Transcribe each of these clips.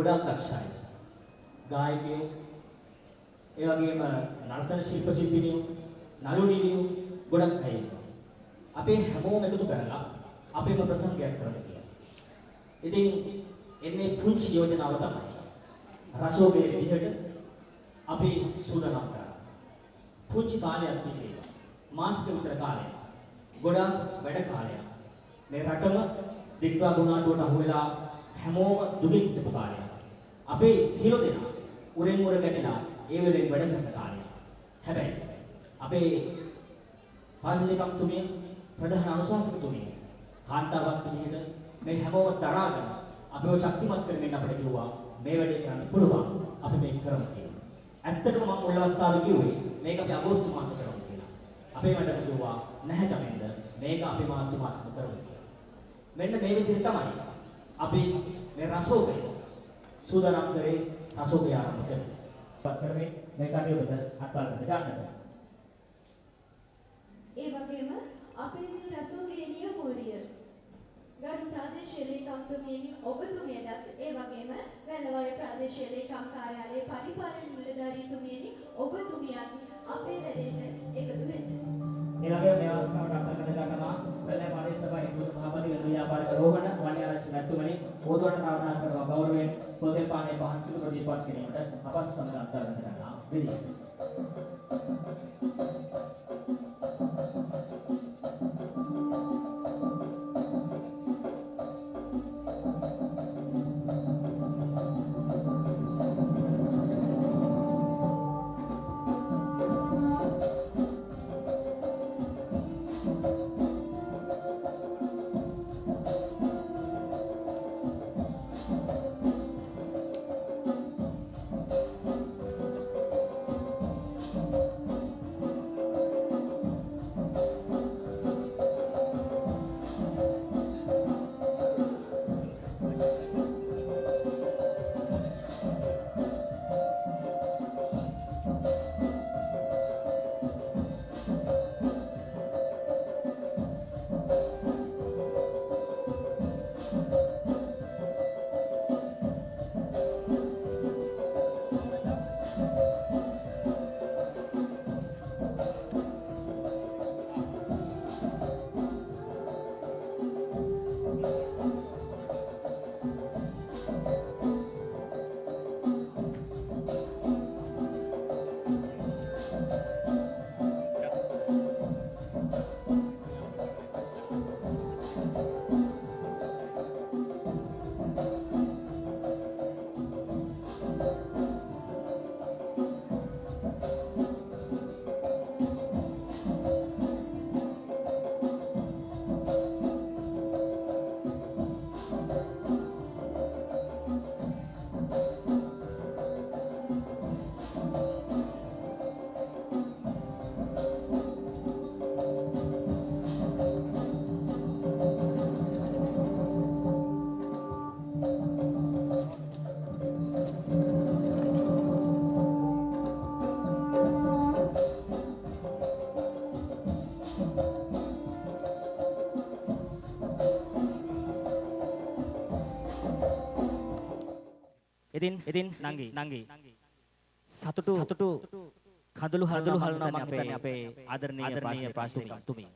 ගොඩාක් දක්ෂයි. ගායකයෝ ඒ වගේම නර්තන ශිල්ප ශිල්පිනියෝ නළු නිළියෝ ගොඩක් අය ඉන්නවා. අපේ හැමෝම එකතු කරලා අපේම ප්‍රසංගයක් කරන්න කියලා. ඉතින් එන්නේ පුංචි යෝජනාව තමයි. රසෝගේ විදිහට අපි සූදානම් කරා. පුංචි කාලයක් තිබේ. මාසික විතර කාලයක්. ගොඩාක් වැඩ කාලයක්. මේ රටම දික්වා ගුණාටුවට අහු වෙලා හැමෝම දුකින් හිටපු කාලයක්. අපේ සියලු දෙනා උරෙන් උර ගැටිලා ඒ වෙලෙන් වැඩ කරන කාලයක්. හැබැයි අපේ පාසලේකම්තුමිය ප්‍රධාන අනුශාසකතුමිය කාන්තාවක් විදිහට මේ හැමෝම දරාගෙන අපිව ශක්තිමත් කරගෙන අපිට කිව්වා මේ වැඩේ කරන්න පුළුවන් අපි මේක කරමු කියලා. ඇත්තටම මම මුල් අවස්ථාවේ කිව්වේ මේක අපි අගෝස්තු මාසෙ කරමු කියලා. අපේ මඩට කිව්වා නැහැ චමෙන්ද මේක අපි මාර්තු මාසෙ කරමු කියලා. මෙන්න මේ විදිහට තමයි අපි මේ රසෝගය සූදානම් කරේ රසෝගය ආරම්භ කළේ. පතරේ මේ කටයුත්තට අත්වලට ගන්නට. ඒ වගේම අපේ මේ රසෝගයේ නියමෝලිය ගරු ප්‍රාදේශීය ලේකම්තුමියනි ඔබතුමියටත් ඒ වගේම වැල්ලවාය ප්‍රාදේශීය ලේකම් කාර්යාලයේ පරිපාලන නිලධාරීතුමියනි ඔබතුමියත් අපේ වැඩේට එකතු වෙන්න. ඊළඟ මේ අවස්ථාවට අත්දැක ගන්නවා වැල්ලේ පරිසර සභා හිඳු සභාපති ව්‍යාපාරික රෝහණ වන්‍යාරච්චි මැතිතුමනි ඕදුවට ආරාධනා කරනවා ගෞරවයෙන් පොතේ පානේ පහන් සිදු ප්‍රතිපත් කිරීමට අපස් සමග අත්දැක ගන්නවා විදිය. ඉතින් නංගි සතුටු කඳුළු හලනවා මම හිතන්නේ අපේ ආදරණීය පාස්තුමිය.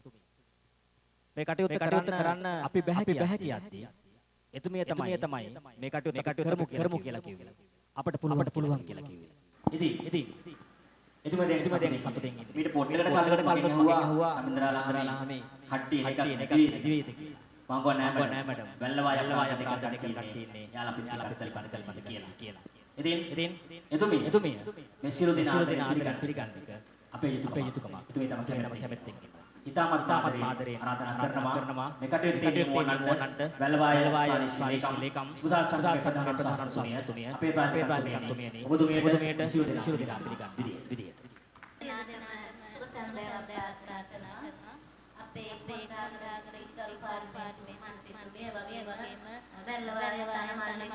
මේ කටයුත්ත කරන්න අපි බැහැ කියද්දී එතුමිය තමයි මේ කටයුත්ත කරමු කියලා කිව්වේ. අපට පුළුවන් කියලා කිව්වේ. ඉතින් එතුමිය දැන් සතුටින් ඉන්නේ. ඊට පොඩ්ඩකට කල්ලකට මගෙන් අහුවා සමින්දරාලා මේ කට්ටිය එකක් දිවිද කියලා. මම ගෝ නෑ මැඩම්. වැල්ලවා දෙකක් ඉන්නේ. යාලා පිටතල පදකල් මත කියලා. ඉතින් එතුමිය මේ සියලු දෙනා පිළිගන්න එක අපේ යුතුයකම. එතුමිය තමයි කැමැත්තෙන් ඉන්නවා. ඉතාමත් ආදරයෙන් ආරාධනා කරනවා මේ කටයුත්තේ ඕනන්ට වැල්ලවාය ලේකම් සුසාසන ප්‍රධානතුමිය අපේ ප්‍රාදේශීය ඔබතුමියට සියලු දෙනා පිළිගන්න විදියට. අපේ ප්‍රාදේශීය ඉස්සල් පාර්ලිමේන්තුවේ මන්ත්‍රීතුමිය වගේම වැල්ලවාය තනමල්ලික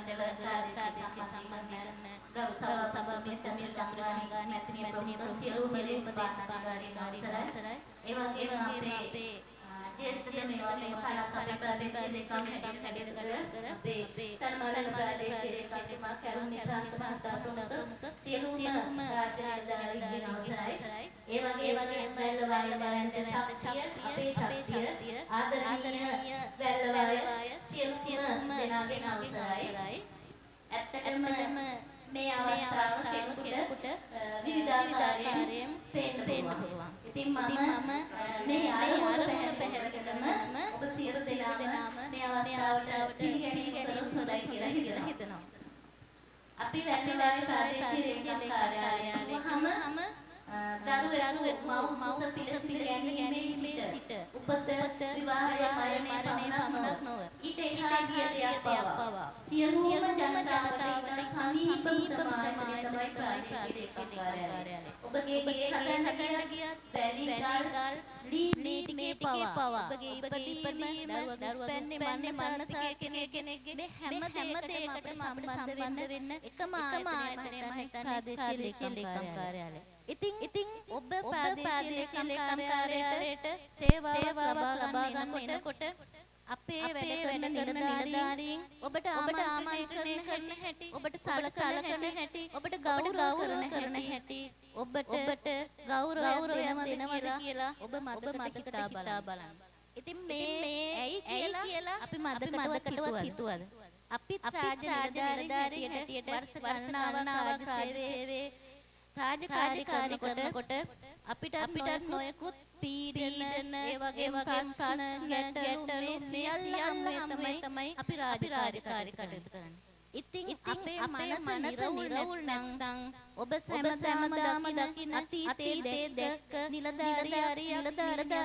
සෙවනසල ප්‍රාදේශීය සම්බන්ධයෙන් ගරු සභා මිත්‍රමිල් චන්ද්‍රගානි මැතිණිය ප්‍රමුඛ සියලු දේශපාලන අවසරයි. ඒ වගේම අපේ ජ්‍යෙෂ්ඨ වගේම කලක් අපේ ප්‍රදේශයේ ලේකම් හැටියට කර අපේ තනමාලන ප්‍රදේශයේ ලේකම්තුමා කරුණ නිශාන්ත මහතා ප්‍රමුඛ සියලුම රාජ්‍ය නිලධාරීන්ගේ අවසරයි. ඒ වගේම වැල්ලවාය දයන්ත ශක්තිය අපේ ශක්තිය ආදරණීය වැල්ලවාය සියලුම දෙනාගේ අවසරයි. ඇත්තටම මේ අවස්ථාව කෙනෙකුට විවිධාකාරයෙන් පේන්න පුළුවන්. ඉතින් මම මේ ආරම්භ පැහැරගෙනම ඔබ සියලු දෙනාම මේ අවස්ථාවට පිළිගැනීම කරොත් හොඳයි කියලා හිතනවා. අපි වැල්ලවාය ප්‍රාදේශීය ලේකම් කාර්යාලයේ වහම දරුවෙක් මව් පිළිසිඳ ගැනීමේ සිට උපත විවාහය මරණය පමණක් නොව ඊට එහා ගිය දෙයක් පවා සියලුම ජනතාවට සමීපම තමයි ප්‍රාදේශීය ලේකම් කාර්යාලය. ඔබගේ ගේ හදන්න ගියත් වැලිගල් නීතිකේ පවා ඔබගේ ඉපදීම දරුවගේ මන්නසා කෙනෙක්ගේ මේ හැම දෙයකටම සම්බන්ධ වෙන්න එකම ආයතනය මම හිතන්නේ ප්‍රාදේශීය ලේකම් කාර්යාලය. ඉතින් ඔබ ප්‍රාදේශීය ලේකම් කාර්යාලයට සේවාවක් ලබා ගන්නකොට අපේ වැඩ කරන නිලධාරීන් ඔබට ආමන්ත්‍රණය කරන හැටි ඔබට සලකන හැටි ඔබට ගෞරව කරන හැටි ඔබට ගෞරවයක් දෙනවද කියලා ඔබ මතක හිතා බලන්න. ඉතින් මේ ඇයි කියලා අපි මතකටවත් හිතුවද? අපි රාජ්‍ය නිලධාරීන් හැටියට වර්ෂ ගණනාවක් රාජ්‍ය රාජකාරී කරනකොට අපිට නොයෙකුත් පීඩන ඒ වගේම ප්‍රශ්න ගැටලු සියල්ලම තමයි අපි රාජකාරී කටයුතු කරන්නේ. ඉතින් අපේ මනස නිරවුල් නැත්නම් ඔබ හැමදාම දකින්න අතීතයේ දැක්ක නිලධාරියා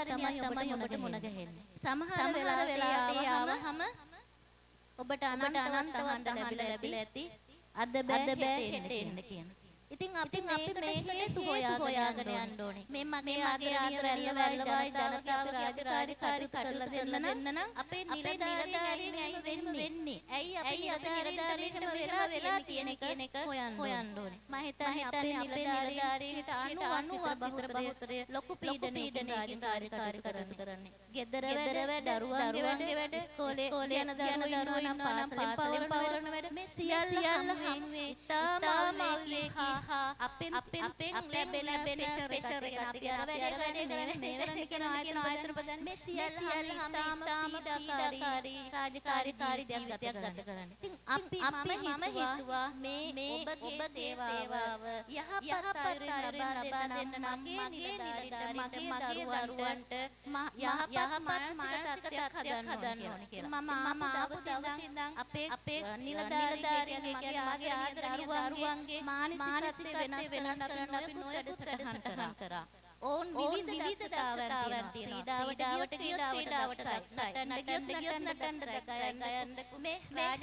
තමයි ඔබට මුණ ගැහෙන්නේ. සමහර වෙලාවට ආවහම ඔබට අනන්තවත් ලැබිලා ඇති අද බෑ හෙට එන්න කියන. ඉතින් අපි මේ හේතු හොයාගෙන යන්න ඕනේ. මේ මගේ ආදරණීය වැල්ලවායි ජනතාව රාජකාරී කරලා දෙන්න නම් අපේ නිලධාරීන් ඇයි වෙන්නේ? ඇයි අපි නිලධාරීන්ම වෙලා තියෙන එක හොයන්න ඕනේ. මම හිතන්නේ අපේ නිලධාරීන්ට 90% බහුතරය ලොකු පීඩනයකින් රාජකාරී කරන්නේ. ගෙදර වැඩ දරුවන්ගේ වැඩ ඉස්කෝලේ යන දරුවෝ නම් පාසලෙන් පවරන වැඩ මේ සියල්ල හැමුවේ තාම අපෙන් ලැබෙන ප්‍රෙෂර් එක අපි අර වැඩ කරන්නේ මේ වෙන්නේ කියන ආයතන බදන් මේ සියල්ල තාම පීඩාකාරී රාජකාරී ජීවිතයක් ගත කරන්නේ. ඉතින් අපි මම හිතුවා මේ ඔබගේ සේවාව යහපත් අයුරින් ලබා දෙන්න නම් මගේ නිලධාරීන්ට මගේ දරුවන්ට යහපත් මානසික තත්ත්වයක් හදන්න ඕනේ කියලා. මම ආපු දවසේ ඉඳන් අපේ නිලධාරීන්ගේ මගේ ආදරණීය දරුවන්ගේ මානසික වෙනස් කරන්න අපි නොයෙකුත් වැඩසටහන් කරා. ඕන් විවිධතාවයන් තියෙනවා. ක්‍රීඩාවට ක්‍රීඩාවට නටන්න ගයන්න මේ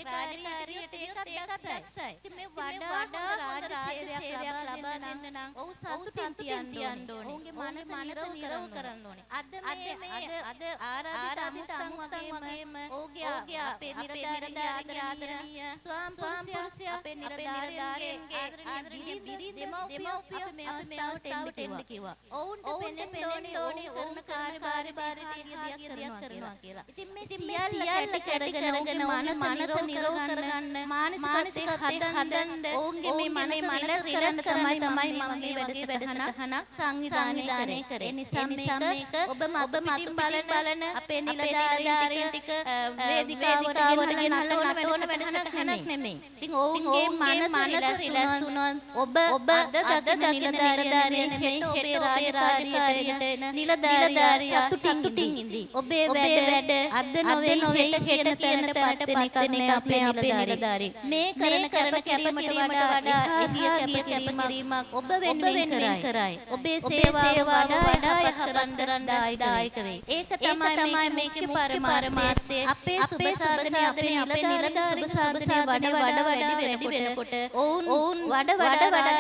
රාජකාරියට ඒකත් දක්සයි. ඉතින් මේ වඩා රාජ්‍ය සේවයක් ලබා දෙන්න නම් ඔව් සතුටින් තියන්න ඕනේ. ඔවුන්ගේ මනස නිරවුල් කරන්න ඕනේ. අද ආරාධිත අමුත්තන් වගේම ඔව්ගේ අපේ නිලධාරීන්ගේ ආදරණීය ස්වාම්පුරුෂය අපේ නිලධාරීන්ගේ ආදරණීය දෙමව්පියෝ අපි මේ අවස්ථාවට එන්න කිව්වා. ඔවුන්ට පෙනෙන්න ඕනේ ඕන කාර්යභාරයට කරනවා කියලා. ඉතින් මේ සියල්ල කැටි කරගෙන මනස නිරවුල් කරගන්න මානසික හදන්න ඔවුන්ගේ මේ මනස රිලැක්ස් කරන්න තමයි මම මේ වැඩසටහනක් සංවිධානය කරේ. ඒ නිසා මේක ඔබ මතු බලන අපේ නිලධාරීන් ටික වේදිකාවට ගෙනල්ලා නටන වැඩසටහනක් නෙමෙයි. ඉතින් ඔවුන්ගේ මනස රිලැක්ස් වුණොත් ඔබ අද නිලධාරීන් නෙමෙයි හෙට රාජකාරියට නිලධාරියා සතුටින් ඉඳී. ඔබේ වැඩ අද නොවේ හෙට කියන තැනට පත් වෙන එක අපේ නිලධාරී. මේ කරන කැපකිරීමට වඩා එහා ගිය කැපකිරීමක් ඔබ වෙනුවෙන් කරයි. ඔබේ සේවාව වඩා යහපත් දායක වේ. ඒක තමයි මේකේ පරමාර්ථය. අපේ සුබ සාධනය අපේ නිලධාරී සාධනය වඩා වැඩි වෙනකොට ඔවුන් වඩා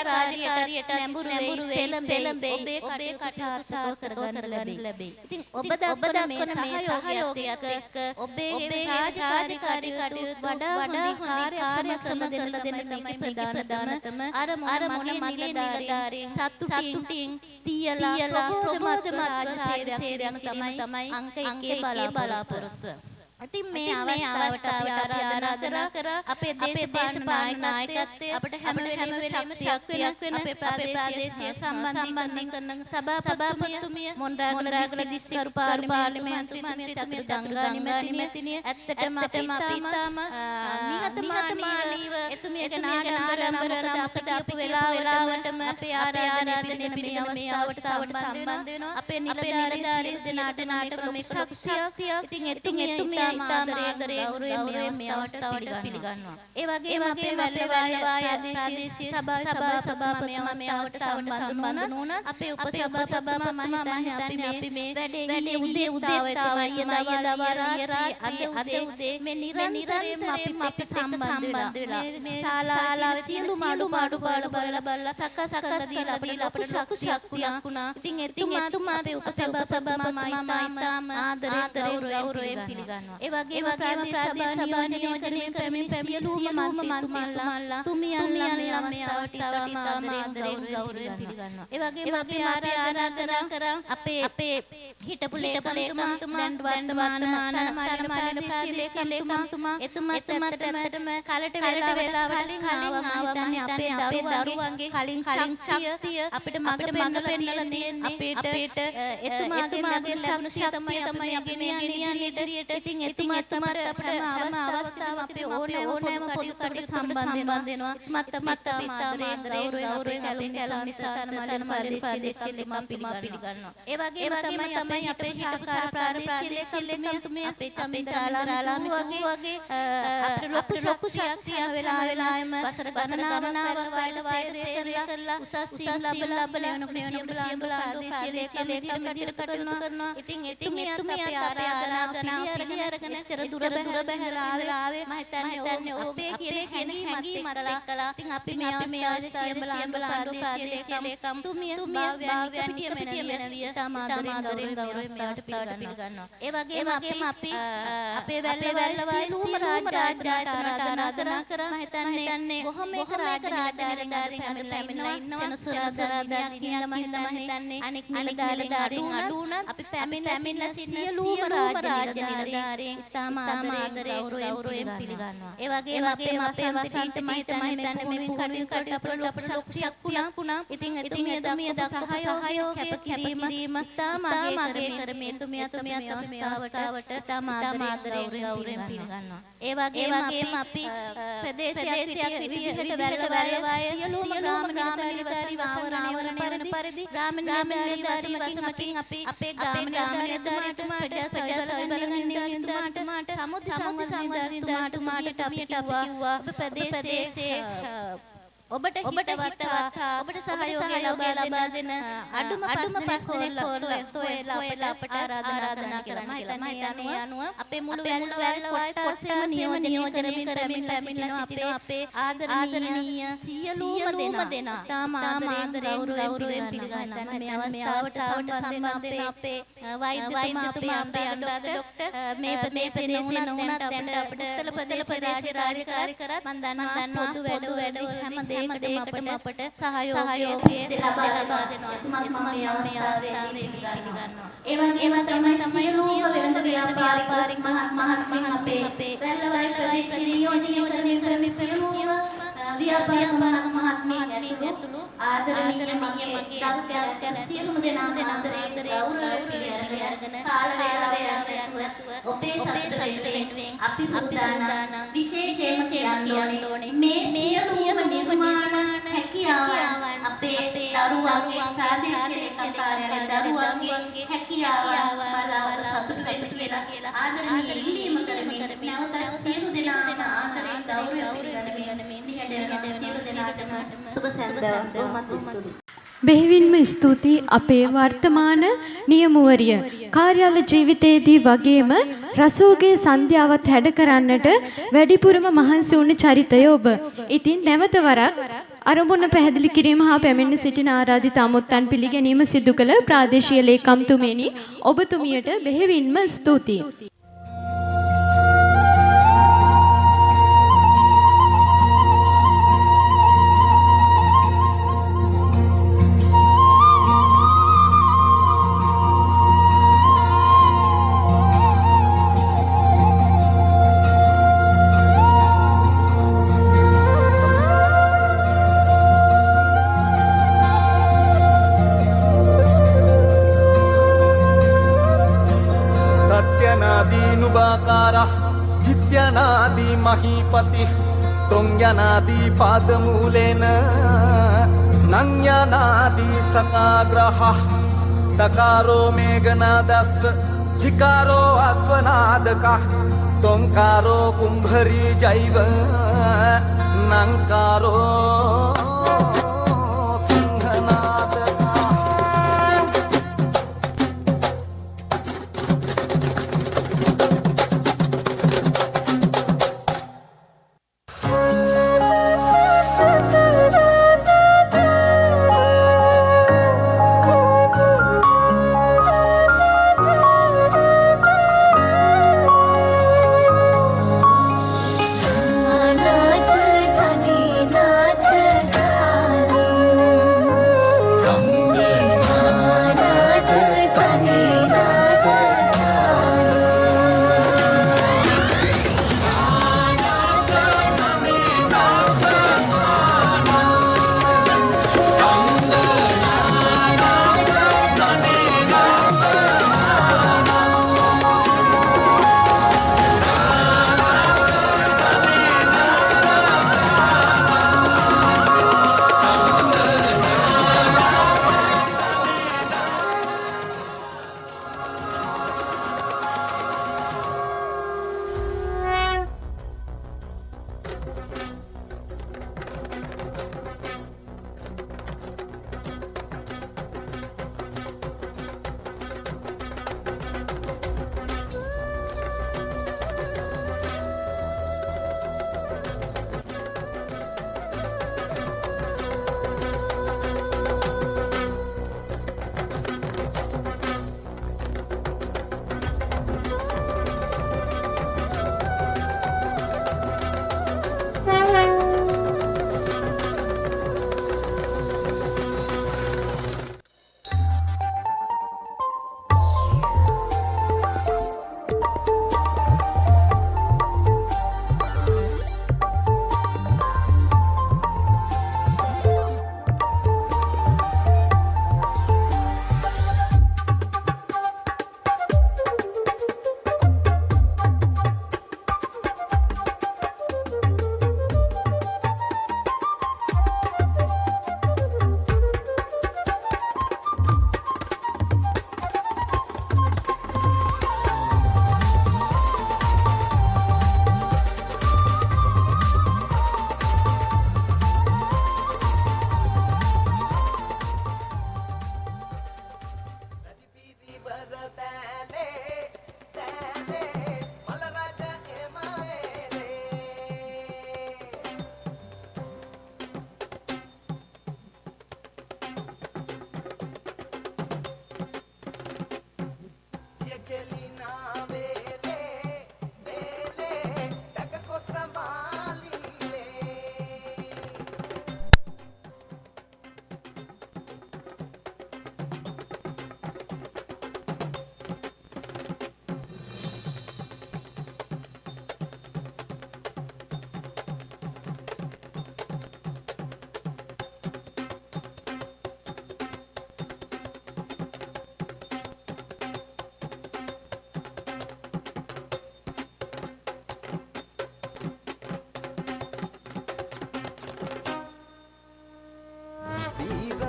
රාජකාරියට නැඹුරු වෙයි. පෙළඹෙයි. ඔබේ කටයුතු සාර්ථක කරගන්න ලැබේ. ඉතින් ඔබ දක්වන මේ සහයෝගයත් එක්ක ඔබේ රාජකාරී කටයුතු වඩා හොඳින් කාර්යක්ෂම දෙන්න තමයි ප්‍රධානතම අර මොන මගේ නිලධාරීන් සතුටින් තියලා ප්‍රබෝධමත් සේවයක් තමයි අංක 1 බලාපොරොත්තුව. ඉතින් මේ අවස්ථාවට ආරාධනා කර අපේ දේශපාලන නායකත්වයේ අපිට හැම වෙලෙම ශක්තියක් වෙන අපේ ප්‍රාදේශීය සම්බන්ධීකරණ කරන සභාපතිතුමිය මොණරාගල දිස්ත්‍රික්ක පාර්ලිමේන්තු මන්ත්‍රී දංගානි මැතිණිය ඇත්තටම අපි තාම නිහතමානීව එතුමියගේ නාඩම්බරවලට අපද අපි වෙලාවටම අපේ ආරාධනය පිළිගන්න මේ අවස්ථාවට සම්බන්ධ වෙනවා අපේ නිලධාරීන් දෙනාට මේ ශක්තිය ඉතින් එතුමිය ආදරේ ගෞරවයෙන් මේ අවස්ථාවට පිළිගන්නවා. ඒ වගේම අපේ වැල්ලවාය ප්‍රාදේශීය සභාපතිතුමා මේ අවස්ථාවට සම්බන්ධ වුණා. අපේ උපසභාපතිතුමා මම හිතන්නේ අපි මේ වැඩේ උදේ අද උදේ මේ නිරන්තරයෙන්ම අපි සම්බන්ධ වෙලා මේ ශාලාවේ සියලු මාඩු බලලා සකස් දීලා අපිට ශක්තියක් වුණා. ඉතින් එතුමා අපේ උපසභාපතිතුමා තාම ආදරේ ගෞරවයෙන් පිළිගන්නවා. ඒ වගේම ප්‍රාදේශීය නියෝජනය කරමින් සියලුම මන්ත්‍රීතුමාලා තුමියන්ලා මේ අවස්ථාවට ආදරයෙන් ගෞරවයෙන් පිළිගන්නවා. ඒ වගේම අපි ආරාධනා කරා අපේ හිටපු ලේකම්තුමා දැන් වර්තමාන ප්‍රාදේශීය ලේකම්තුමා එතුමත් ඇත්තටම කලට වෙලාවට කලින් ආවා අපේ දරුවන්ගේ කලින් ශක්තිය අපිට මඟ පෙන්නලා දෙන්නේ අපිට එතුමාගේ ලැබුණු ශක්තිය තමයි අපි මේ ගෙනියන්නේ ඉතින් එතුමාට අපිට අවස්ථාවක් අපේ ඕනෑම පොදු කටයුතු සම්බන්ධ වෙනවා මත් ආදරේ ගෞරවයෙන් කැලුම් නිසා තනමලන ප්‍රාදේශීය ලේකම් පිළිගන්නවා. ඒ වගේම තමයි අපේ සහකාර ප්‍රාදේශීය ලේකම්තුමිය අපේ චමින්ද්‍රාලා වගේ අපිට ලොකු ශක්තිය වෙලාවෙම වසර ගණනාවක් කරලා උසස් ලබලා ප්‍රාදේශීය ලේකම් කරනවා. ඉතින් එතුමිය අපේ ආරාධනාව පිළිඅරගෙන චර දුර බැහැලා ආවේ මම හිතන්නේ ඔබේ කියන හැඟීමත් එක්කලා ඉතින් අපි මේ අවස්ථාවේ ප්‍රාදේශීය ලේකම් තුමිය භාව්‍යයන් පිටියමනවිය තාමාදරෙන් ගෞරවයෙන් මේවට පිළිගන්නවා. ඒ වගේම අපි අපේ වැල්ලවාය සියලුම ආරාධනා කරා මම හිතන්නේ කොහොම එක රාජධාරීන් පැමිණලා ඉන්නවා සෙනසුරාදා දිනම හිතන්නේ අනෙක් නිලධාරීන් අඩු වුණත් අපි පැමිණලා සියලුම රාජධාරීන් තාම ආදරේ ගෞරවයෙන් පිළිගන්නවා. ඒ වගේම අපේ වසන්ත මහිතමයි හිතන්නේ මේ කටයුතු අපිට ලොකු ශක්තියක් වුණා. ඉතින් එතුමිය දක්වපු සහයෝගය කැපකිරීම තාම අගය කරමින් එතුමියත් අවස්ථාවට තාම ආදරේ ගෞරවයෙන් පිළිගන්නවා. ඒ වගේම අපි ප්‍රදේශයක් විදිහට වැල්ලවාය සියලුම ග්‍රාම නිලධාරීන් ආවරණ පරිදි ග්‍රාම නිලධාරීන් අපි අපේ ග්‍රාම නිලධාරීතුමාට ප්‍රජා නිලධාරීතුමාට සමුද්‍ර සංවර්ධනතුමාට අපි කිව්වා ප්‍රදේශයේ ඔබට හිතවත් ඔබට සහයෝගය ලබා දෙන අඩුම පස් දෙනෙක් හොයලා අපට ආරාධනා කරන්න කියලා. මම හිතන්නේ අනුව අපේ මුළු වැල්ලවාය කොටසම නියෝජනය කරමින් සිටින අපේ ආදරණීය සියලුම දෙනා තාම ආදරයෙන් ගෞරවයෙන් පිළිගන්නවා. මේ අවස්ථාවට සම්බන්ධ වෙන අපේ වෛද්‍යතුමා අපේ අනුරාධ ડોක්ටර් මේ ප්‍රදේශයේ වුණත් අපිට උත්තර ප්‍රදේශ රාජකාරී කරත් මම දන්නවා පොදු වැඩවල හැම දෙයකටම අපට සහයෝගය ලබා දෙනවා. එතුමාත් මම මේ අවස්ථාවේ පිළිගන්නවා. ඒ වගේම තමයි සියලුම වෙළඳ ව්‍යාපාරික මහත්මීන් අපේ වැල්ලවාය ප්‍රදේශයේ නියෝජනය කරමින් සියලුම ව්‍යාපාරික මහත්මීන් ඇතුළු ආදරණීය මගේ දරුවෝ සියලුම දෙනා ආදරේ ගෞරවයෙන් අරගෙන කාල වේලාව ඔබේ සතුට වෙනුවෙන් අපි සූදානම් විශේෂයෙන්ම කියන්න ඕනේ මේ සියලුම නිර්මාණ හැකියාවන් අපේ දරුවන්ගේ ප්‍රාදේශීය සම්කාරයන් දරුවන්ගේ හැකියාවන් බලාවල සතුට වෙන්න කියලා ආදරණීය ඉල්ලීම කරමින් නැවත සියලු දෙනාම ආදරයෙන් ගෞරවයෙන් පිළිගනිමින් සියලු දෙනාටම සුබ සැන්දාවක් බොහොමත් ස්තුතියි. බෙහෙවින්ම ස්තුතියි අපේ වර්තමාන නියමුවරිය. කාර්යාල ජීවිතයේදී වගේම රසෝගේ සන්ධ්‍යාවත් හැඩ කරන්නට වැඩිපුරම මහන්සි වුණ චරිතය ඔබ. ඉතින් නැවත වරක් අරමුණ පැහැදිලි කිරීම හා පැමිණ සිටින ආරාධිත අමුත්තන් පිළිගැනීම සිදු කළ ප්‍රාදේශීය ලේකම්තුමනි ඔබතුමියට බෙහෙවින්ම ස්තුතියි. जित्यनादि महीपति तुंग्यनादि पादमूलेन नंग्यनादि सकाग्रह तकारो मेघनादस् जिकारो अश्वनादक तोंकारो कुंभरी जैव नंकारो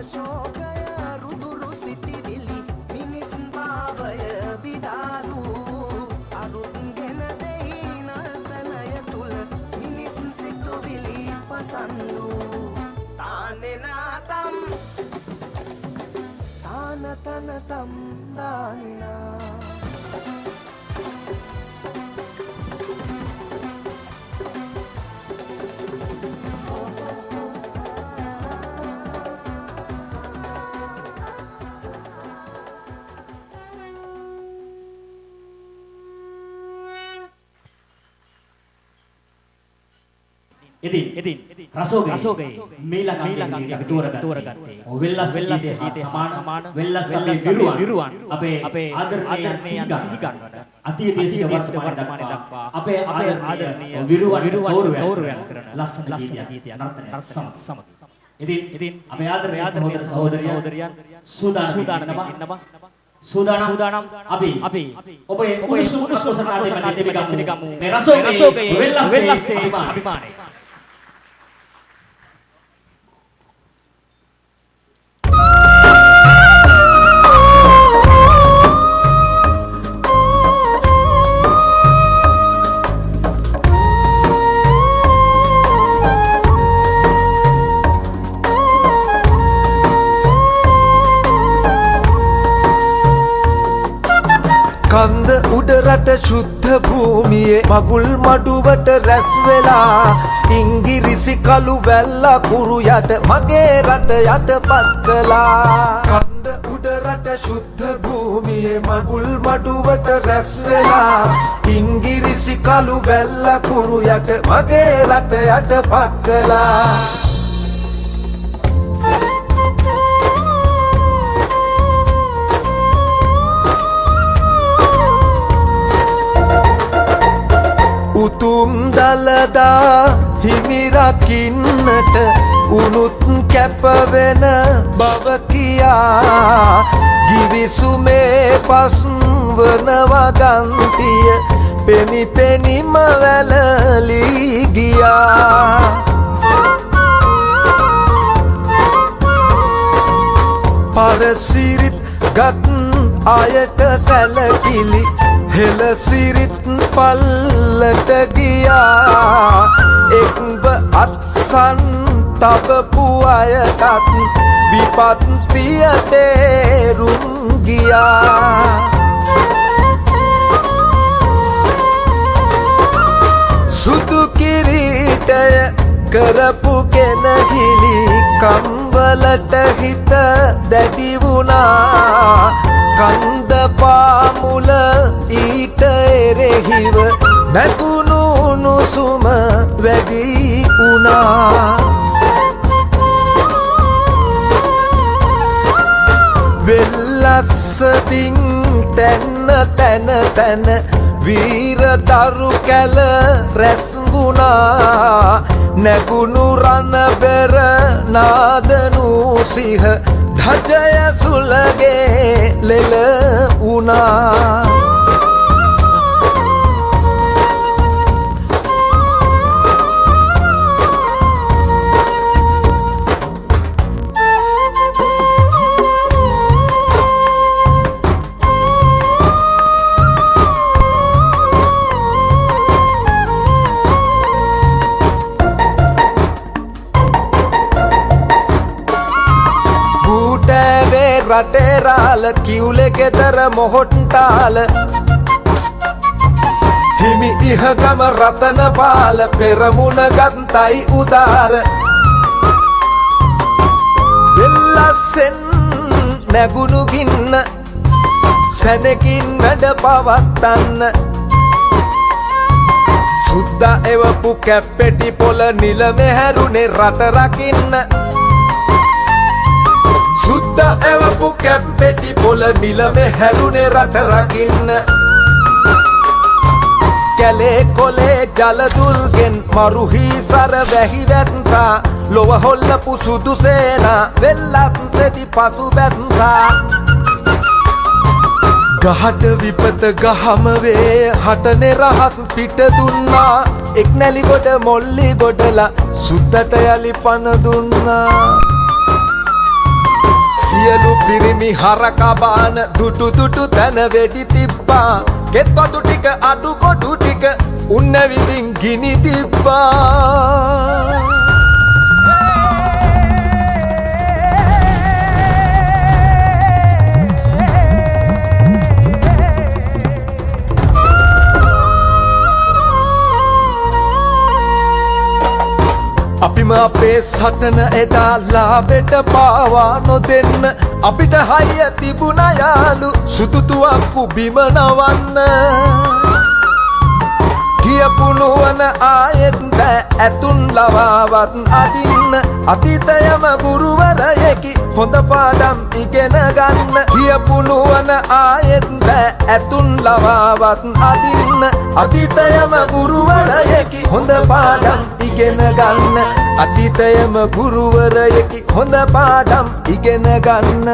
शोकय रुदुरु सितिविलि मिनिस् भावय विदालु अरुंगेन देहिन तनय तुल मिनिस् सितुविलि पसंदु ताने नातम तान तन तम दानिना ඉතින් රසෝගේ මීළඟ අපි තෝරගත්තේ වෙල්ලස් ගීතය සමාන වෙල්ලස් අපේ විරුවන් අපේ ආදරණීය සිහිගන්වන අතීතයේ සිට වර්තමානය දක්වා අපේ ආදරණීය විරුවන් ගෞරවයන් කරන ලස්සන ගීතයක් නර්තනයක් සමග ඉතින් අපේ ආදරණීය සහෝදර සහෝදරියන් සූදානම් අපි ඔබේ උණුසුම් ප්‍රසන්නාදී මැදින් ගමු මේ රසෝගේ වෙල්ලස්සේ අභිමානයි. කන්ද උඩරට ශුද්ධ භූමියේ මගුල් මඩුවට රැස් වෙලා ඉංගිරිසි කළු වැල්ල කුරු යට මගේ රට යටපත් කළා. කන්ද උඩරට ශුද්ධ භූමියේ මගුල් මඩුවට රැස් වෙලා ඉංගිරිසි කළු වැල්ල කුරු යට මගේ රට යටපත් කළා. උතුම් දළදා හිමිරකින්නට උනුත් කැපවෙන බව කියා ගිවිසුමේ පස් වන වගන්තිය පෙනි පෙනිම වැළලී ගියා. පරසිරිත් ගත් අයට සැලකිලි හෙළ සිරිත් පල්ලට ගියා. එක්ව අත්සන් තබපු අයටත් විපත්තිය තේරුම් ගියා. සුදු කිරීටය කරපු කෙනහිලි කම්වලට හිත දැඩි වුණා. කන්ද පාමුල ඊට එරෙහිව නැගුණු උණුසුම වැඩි වුණා. වෙල්ලස්සදින් තැන වීර දරු කැල රැස් වුණා. නැගුණු රණබෙර නාදනු සිහ ධජය සුලගේ ලෙල වුණා. රටේරාල කිව්ලෙ ගෙදර මොහොට්ටාල හිමි ඉහගම රතනපාල පෙරමුණ ගන්තයි උදාර. වෙල්ලස්සෙන් නැගුණු ගින්න සැනකින් වැඩ පවත්තන්න. සුද්දා එවපු කැප්පෙටි පොළ නිලමෙ හැරුණේ රට රකින්න. සුද්දා එවපු කැප්පෙටි පොළ නිලමෙ හැරුණේ රට රකින්න. කැලේ කොලේ ජලදුල්ගෙන් මරුහීසර වැහි වැත්සා ලොව හොල්ලපු සුදු සේනා වෙල්ලස්සෙදි පසු බැත්සා. ගහට විපත ගහම වේ හටනේ රහස් පිට දුන්නා. එක් නැලි ගොඩ මොල්ලි ගොඩලා සුද්දට යලි පණ දුන්නා. සියලු පිරිමි හරකබාන දුටු තැන වෙඩි තිබ්බා. කෙත් වතු ටික අඩු කොටු ටික උන්න විදින් ගිනි තිබ්බා. අපිම අපේ සටන එදා ලාබෙට පාවා නොදෙන්න. අපිට හයිය තිබුණ යාලු සුදුතුවක්කු බිම නවන්න. කියපු නුවණ ආයෙත් බෑ ඇතුන් ලවාවත් අදින්න අතීතයම ගුරුවරයෙකි හොඳ පාඩම් ඉගෙන ගන්න කියපු නුවණ ආයෙත් බෑ ඇතුන් ලවාවත් අදින්න අතීතයම ගුරුවරයෙකි හොඳ පාඩම් ඉගෙන ගන්න අතීතයම ගුරුවරයෙකි හොඳ පාඩම් ඉගෙන ගන්න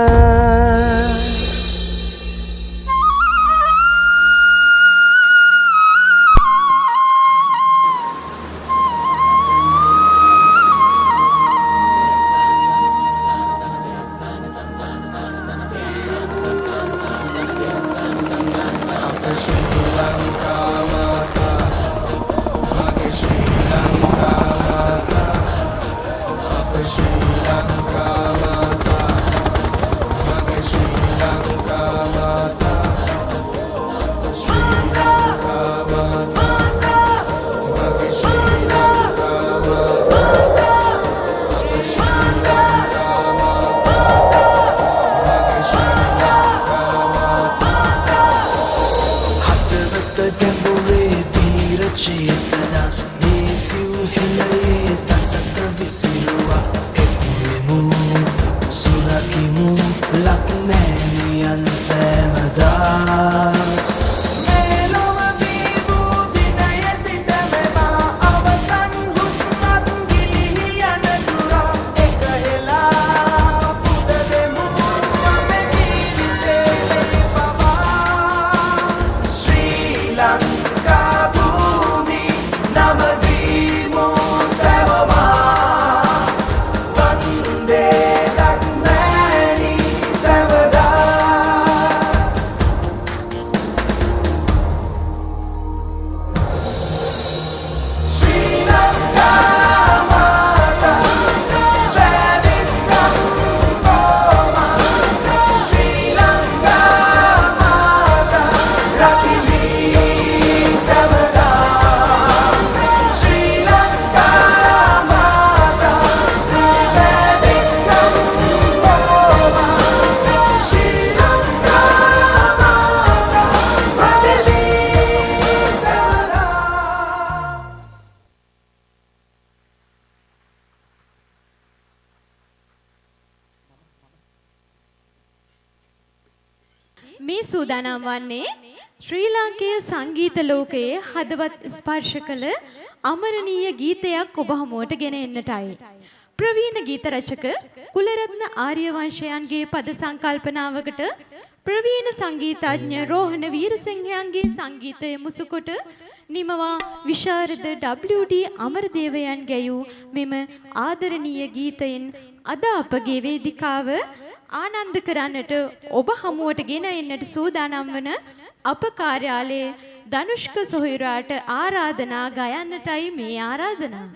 මේ සූදානම් වන්නේ ශ්‍රී ලාංකේය සංගීත ලෝකයේ හදවත් ස්පර්ශ කළ අමරණීය ගීතයක් ඔබ හමුවට ගෙන එන්නටයි. ප්‍රවීණ ගීත රචක කුලරත්න ආර්යවංශයන්ගේ පද සංකල්පනාවකට ප්‍රවීණ සංගීතඥ රෝහණ වීරසිංහයන්ගේ සංගීතය මුසුකොට නිමවා විශාරද WD අමරදේවයන් ගැයූ මෙම ආදරණීය ගීතයෙන් අද අපගේ වේදිකාව ආනන්ද කරන්නට ඔබ හමුවට ගෙන එන්නට සූදානම් වන අප කාර්යාලයේ ධනුෂ්ක සොහොයුරාට ආරාධනා ගයන්නටයි මේ ආරාධනා.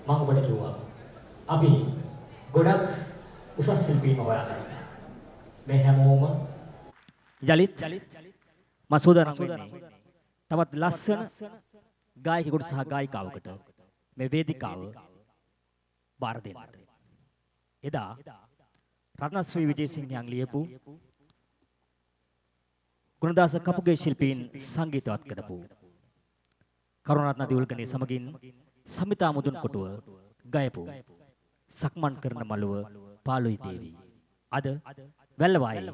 මම ඔබට කිව්වා අපි ගොඩක් උසස් ශිල්පීන් හොයාගන්න. මේ හැමෝම යලිත් මම සූදානම් වෙන්නේ තවත් ලස්සන ගායකයෙකුට සහ ගායිකාවකට මේ වේදිකාව බාර දෙන්නට. එදා රත්නශ්‍රී විජේසිංහයන් ලියපු ගුණදාස කපුගේ ශිල්පීන් සංගීතවත් කරපු කරුණාරත්න දියුල්ගනේ සමගින් සමිතා මුදුන්කොටුව ගයපු සක්මන් කරන මළුව පාලොයි දේවි. අද වැල්ලවායේ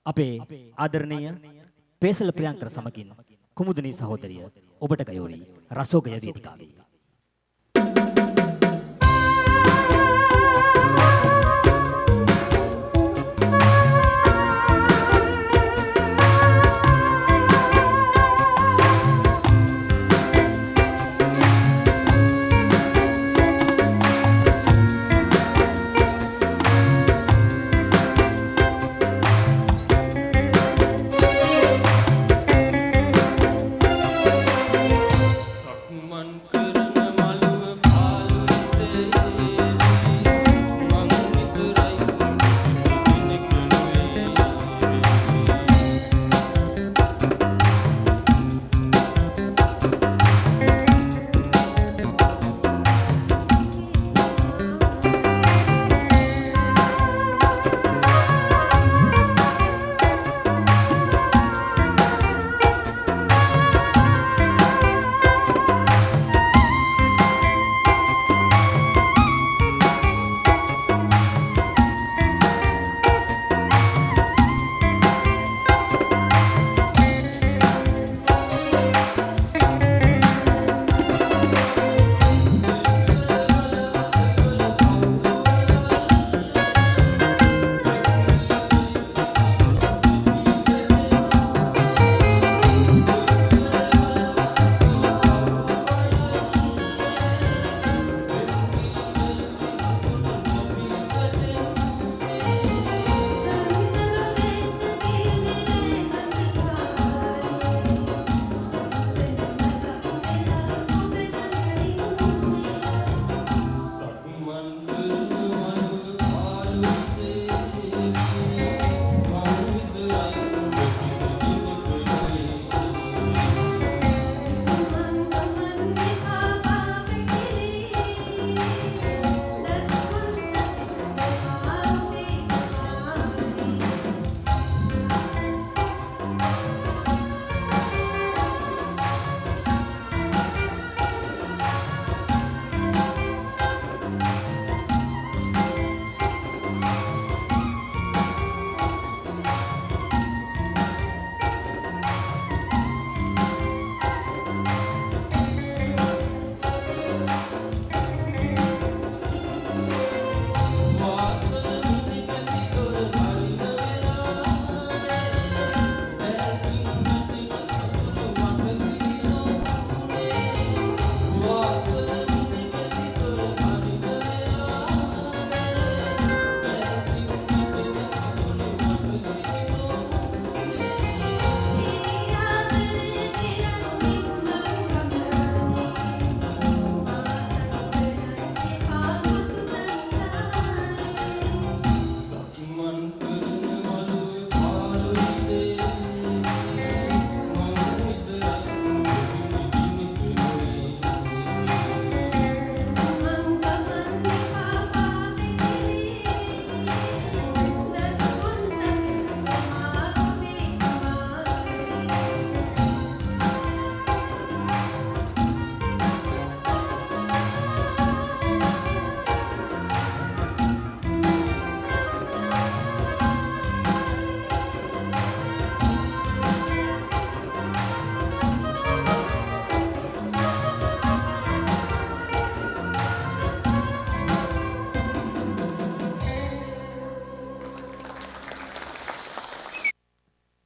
අපේ ආදරණීය පේසල ප්‍රියංකර සමගින් කුමුදුනී සහෝදරිය ඔබට ගයෝවි රසෝගය වේදිකාවේ.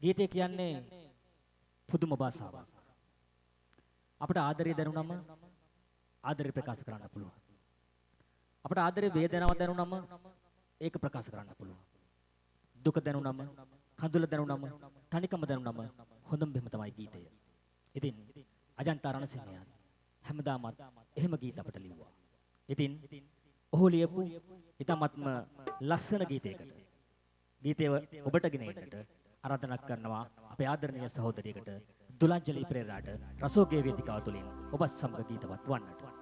ගීතය කියන්නේ පුදුම භාෂාවක්. අපට ආදරය දැනුනම ආදරය ප්‍රකාශ කරන්න පුළුවන්. අපට ආදරේ වේදනාවක් දැනුනම ඒක ප්‍රකාශ කරන්න පුළුවන්. දුක දැනුනම, කඳුල දැනුනම, තනිකම දැනුනම හොඳම බෙහෙම තමයි ගීතය. ඉතින් අජන්තා රණසිංහයන් හැමදාමත් එහෙම ගීත අපට ලිව්වා. ඉතින් ඔහු ලියපු ඊටමත්ම ලස්සන ගීතයකට ගීතය ඔබට ගෙන එන්නට ආරාධනා කරනවා අපේ ආදරණීය සහෝදරියකට දුලංජලි පෙරේරාට රසෝගේ වේදිකාව තුලින් ඔබ සමග ගීතවත් වන්නට.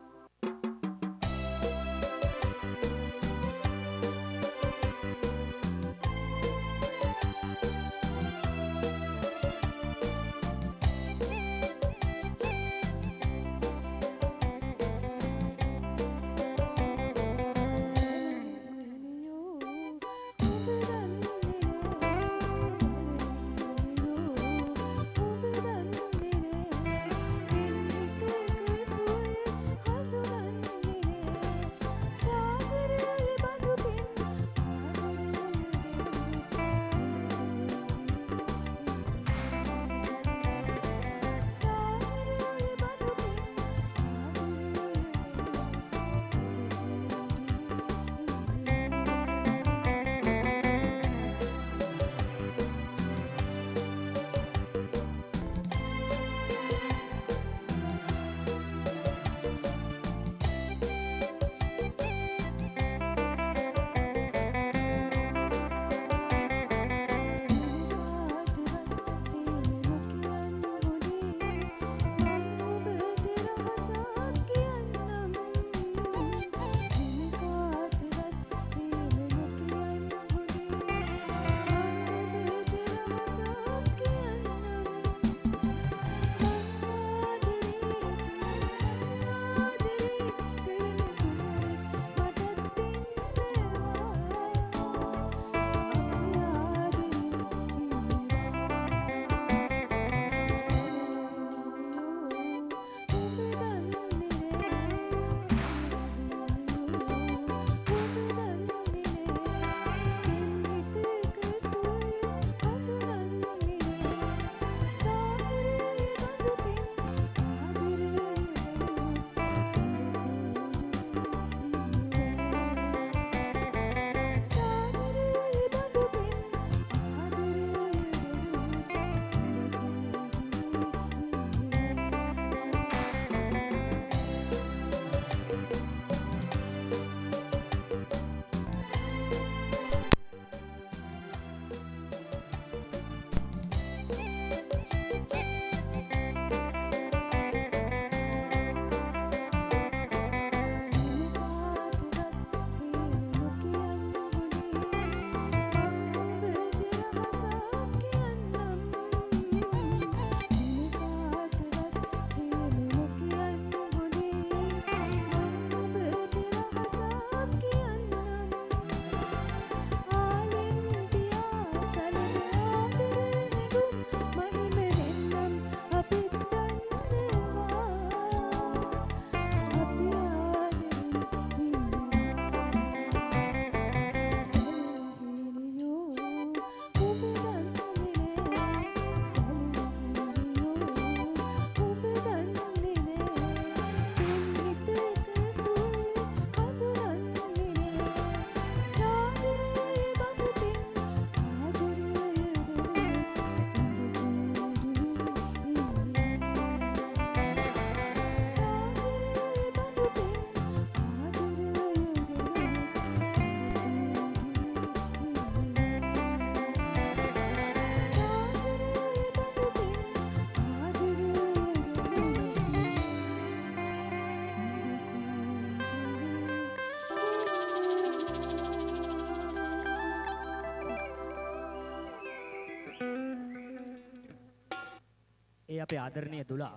ඒ අපේ ආදරණීය දුලා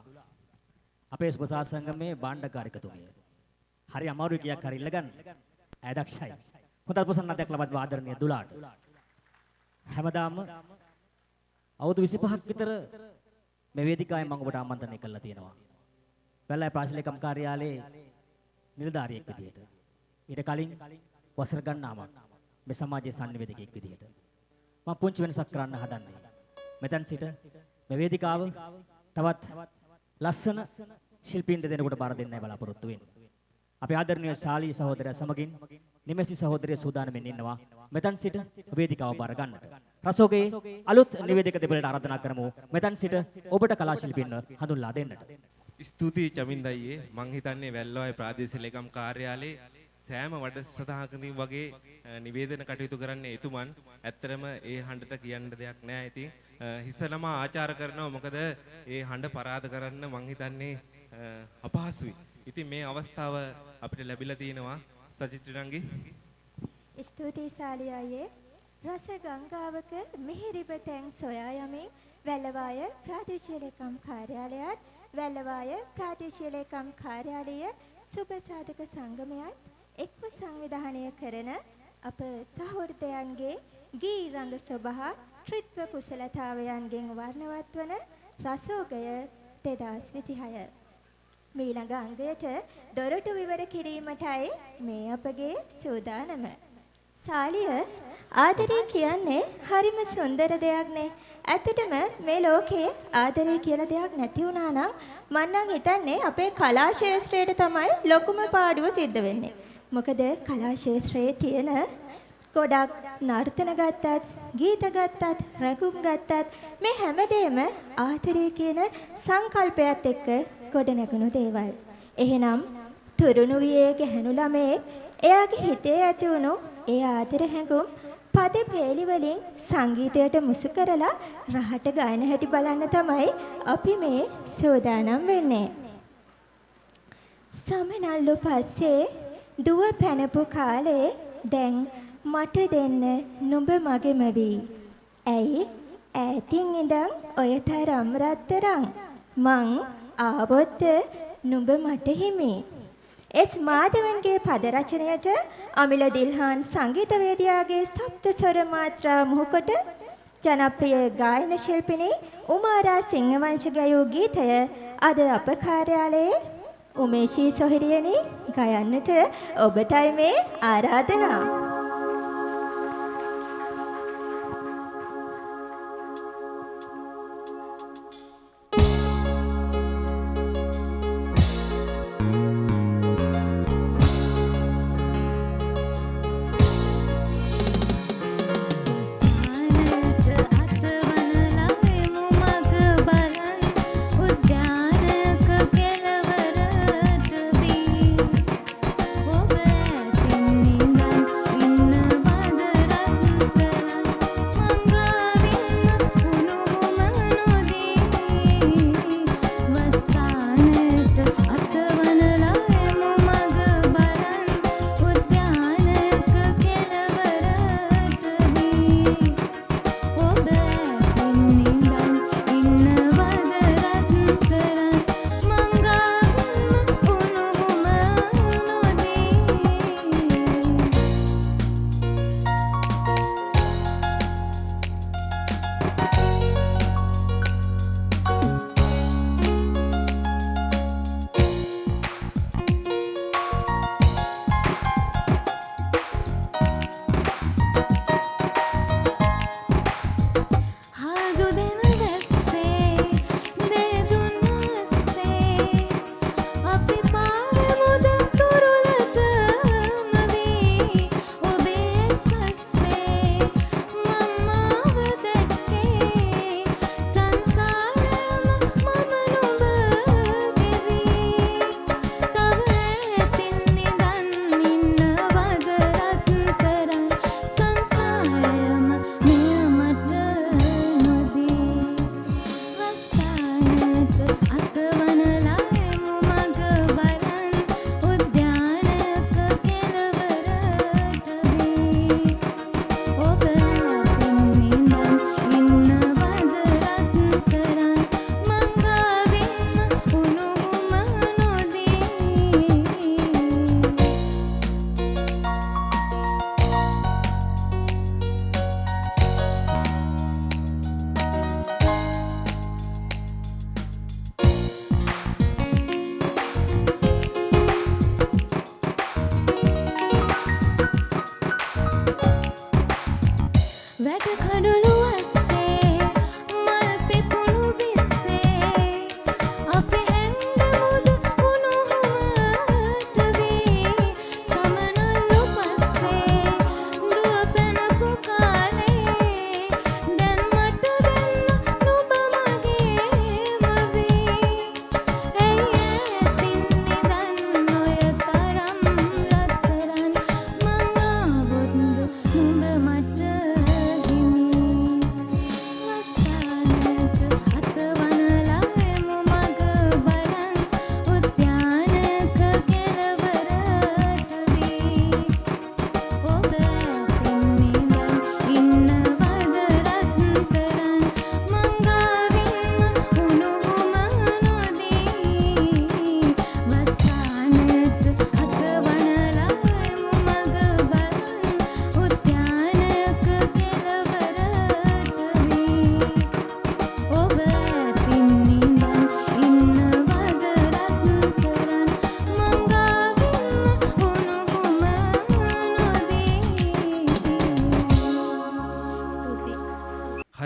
අපේ සුබසා සංගමේ භාණ්ඩකාරිකතුමිය. හරි අමාරුයි කියක් හරි ඉල්ලගන්න. ඇය දක්ෂයි. හොඳ ප්‍රසන්නතාවක් ලබත් ආදරණීය දුලාට. හැමදාම අවුරුදු 25ක් විතර මේ වේදිකාවෙන් මම ඔබට ආමන්ත්‍රණය කළා තියෙනවා. වැල්ලයි ප්‍රාශිලේකම් කාර්යාලයේ නිලධාරියෙක් විදියට. ඊට කලින් වසර ගණනාවක් මේ සමාජයේ සංනිවේදකයෙක් විදියට. මම පුංචි වෙනසක් කරන්න හදන්නේ. මෙතන සිට මේ වේදිකාව තවත් ලස්සන ශිල්පීන් දෙදෙනෙකුට බාර දෙන්නයි බලාපොරොත්තු වෙන්නේ. අපේ ආදරණීය ශාලී සහෝදරයා සමගින් නිමෙසි සහෝදරිය සූදානම්ෙන් ඉන්නවා මෙතන සිට වේදිකාව බාර ගන්නට. රසෝගේ අලුත් නිවේදක දෙපළට ආරාධනා කරමු මෙතන සිට ඔබට කලා ශිල්පීන්ව හඳුන්වා දෙන්නට. ස්තුතියි චමින්ද අයියේ. මං හිතන්නේ වැල්ලවාය ප්‍රාදේශීය ලේකම් කාර්යාලයේ සෑම වැඩසටහනකදී වගේ නිවේදන කටයුතු කරන්නේ එතුමන්. ඇත්තරම ඒ හඬට කියන්න දෙයක් නැහැ. ඉතින් හිසලම ආචාර කරනවා. මොකද ඒ හඬ පරාද කරන්න මං හිතන්නේ අපහසුයි. ඉතින් මේ අවස්ථාව අපිට ලැබිලා තිනවා සචිත්‍රණන්ගේ. ස්තුතියි සාලිය අයියේ. රස ගංගාවක මිහිරිබ තැන් සොයා යමින් වැල්ලවාය ප්‍රාදේශීය ලේකම් කාර්යාලයත් වැල්ලවාය ප්‍රාදේශීය ලේකම් කාර්යාලය සුබ සාධක සංගමයත් එක්ව සංවිධානය කරන අප සහෘදයන්ගේ ගී රංග සභා ත්‍රිත්ව කුසලතාවයන්ගෙන් වර්ණවත් වන රසෝගය 2026 මීළඟ අංගයට දොරටු විවර කිරීමටයි මේ අපගේ සූදානම. සාලිය ආදරය කියන්නේ හරිම සුන්දර දෙයක් නේ. ඇත්තටම මේ ලෝකේ ආදරය කියලා දෙයක් නැති වුණා නම් මම නම් හිතන්නේ අපේ කලා ශාස්ත්‍රයට තමයි ලොකුම පාඩුව සිද්ධ වෙන්නේ. මොකද කලා ශාස්ත්‍රයේ තියෙන ගොඩක් නර්තන ගත්තත්, ගීත ගත්තත්, රැකුම් ගත්තත් මේ හැමදේම ආදරය කියන සංකල්පයත් එක්ක ගොඩනැගුණු දේවල්. එහෙනම් තුරුණු වියේ ගැහණු ළමයෙක් එයාගේ හිතේ ඇති වුණු ඒ ආදර හැඟුම් පද පේලි වලින් සංගීතයට මුසු කරලා රහට ගායන හැටි බලන්න තමයි අපි මේ සෝදානම් වෙන්නේ. සමනල්ලු පස්සේ දුව පැනපු කාලේ දැන් මට දෙන්න නුඹ මගෙම වී. ඇයි ඈතින් ඉඳන් ඔය තරම් රත්තරන් මං ආවොත් නුඹ මට හිමි. එස් මාධවන්ගේ පද රචනයට අමිල දිල්හාන් සංගීතවේදියාගේ සප්ත ස්වර මාත්‍රා මුහුකොට ජනප්‍රිය ගායන ශිල්පිනී උමාරා සිංහවංශ ගැයූ ගීතය අද අප කාර්යාලයේ උමේෂී සොහිරියනි ගයන්නට ඔබටයි මේ ආරාධනා. ඔබ ඇතින් නිඳන්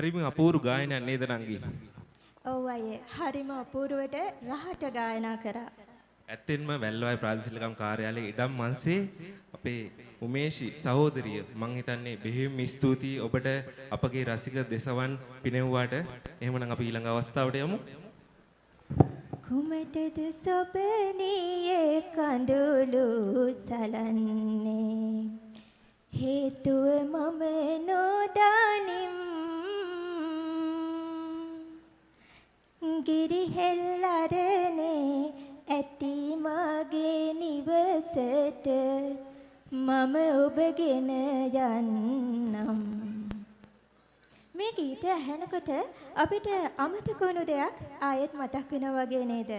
හරිම අපූර්ව ගායනයක් නේද නංගි? ඔව් අයියේ හරිම අපූර්වට රහට ගායනා කරා. ඇත්තෙන්ම වැල්ලවාය ප්‍රාදේශීය ලේකම් කාර්යාලයේ ඉඩම් මංසේ අපේ උමේෂි සහෝදරිය මං හිතන්නේ බෙහෙවින්ම ස්තුතියි ඔබට අපගේ රසික දෙසවන් පිනෙව්වාට. එහෙමනම් අපි ඊළඟ අවස්ථාවට යමු. කුමටද සොබනියේ කඳුළු සලන්නේ හේතුව මම නොදනිම් ගිරිහෙල්ලරනේ ඇති මගේ නිවසට මම ඔබගෙන යන්නම්. මේ ගීතය ඇහෙනකොට අපිට අමතක වුණු දෙයක් ආයෙත් මතක් වෙනවා වගේ නේද?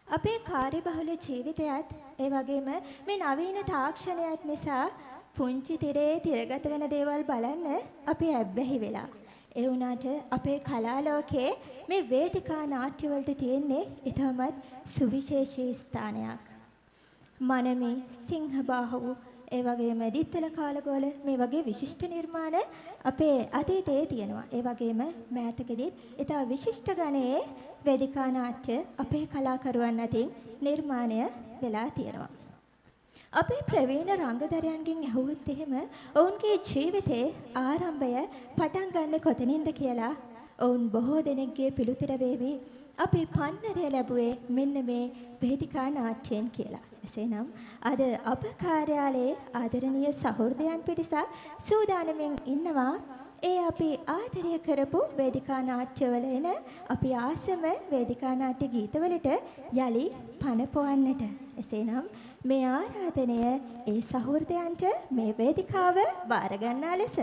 අපේ කාර්යබහුල ජීවිතයත් ඒ වගේම මේ නවීන තාක්ෂණයත් නිසා පුංචි තිරේ තිරගත වෙන දේවල් බලන්න අපි ඇබ්බැහි වෙලා. ඒ වුණාට අපේ කලා ලෝකයේ මේ වේදිකා නාට්‍ය වලට තියෙන්නේ ඊටමත් සුවිශේෂී ස්ථානයක්. මනමේ සිංහබාහුව ඒ වගේම දිත්තල කාලගෝල මේ වගේ විශිෂ්ට නිර්මාණ අපේ අතීතයේ තියෙනවා. ඒ වගේම මෑතකදීත් ඉතා විශිෂ්ට ගණයේ වේදිකා නාට්‍ය අපේ කලාකරුවන් අතින් නිර්මාණය වෙලා තියෙනවා. අපේ ප්‍රවීණ රංගදරයන්ගෙන් අහුවොත් එහෙම ඔවුන්ගේ ජීවිතයේ ආරම්භය පටන් ගන්න කොතනින්ද කියලා ඔවුන් බොහෝ දෙනෙක්ගේ පිළිතුර වේවි අපි පන්නරය ලැබුවේ මෙන්න මේ වේදිකා නාට්‍යයෙන් කියලා. එසේනම් අද අප කාර්යාලයේ ආදරණීය සහෘදයන් පිරිසක් සූදානමින් ඉන්නවා ඒ අපි ආදරය කරපු වේදිකා නාට්‍යවල එන අපි ආසම වේදිකා නාට්‍ය ගීතවලට යලි පණ පොවන්නට. එසේනම් මේ ආරාධනය ඒ සහෘදයන්ට මේ වේදිකාව බාර ගන්නා ලෙස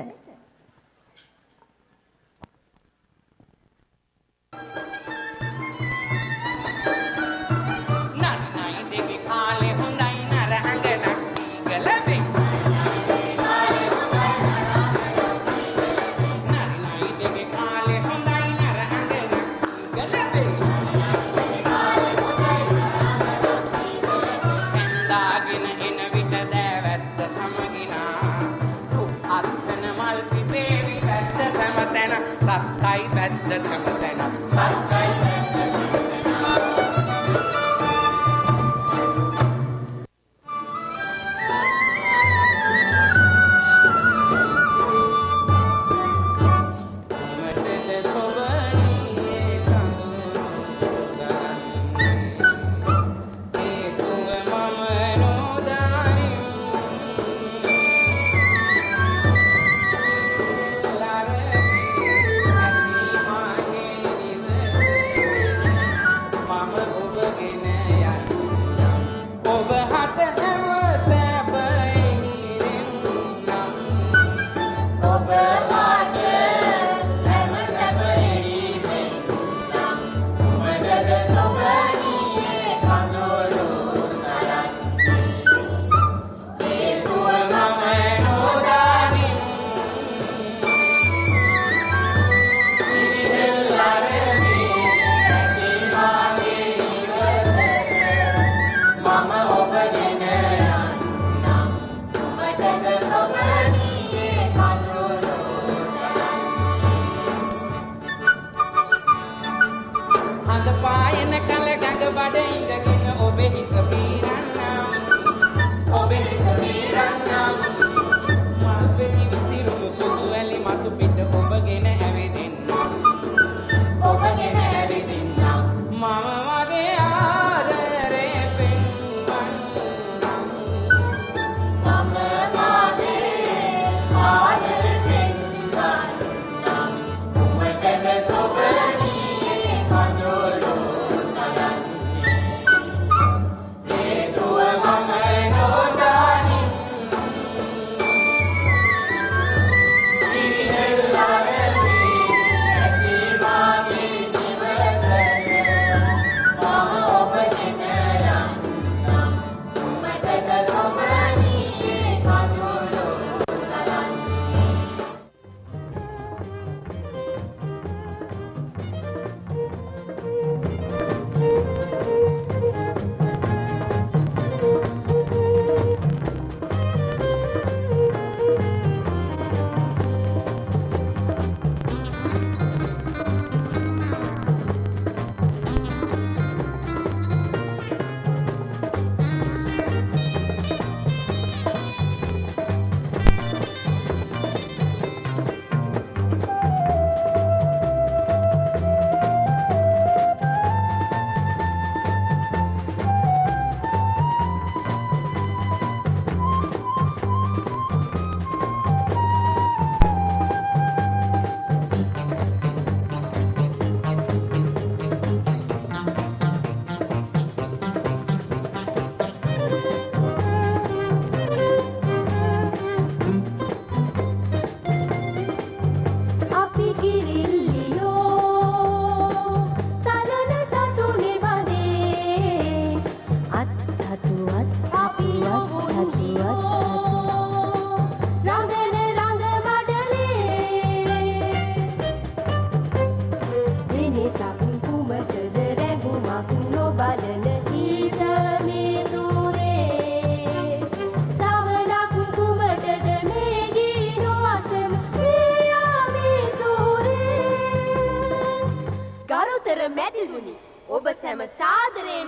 සත්තයි පැත්ත සමතන සත්තයි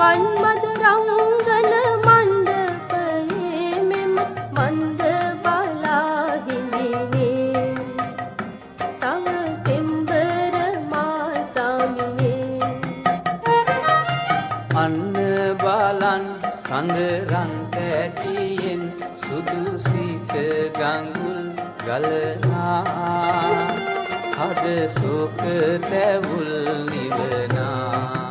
මන්මද රංගන මණ්ඩපයේ මෙම මන්ද බලා හිඳිනේ තව පෙම්බර මා සාමිනේ අන්න බලන් සඳරන් කැටියෙන් සුදු සීත ගඟුල් ගලනා හද සෝක තැවුල් නිවනා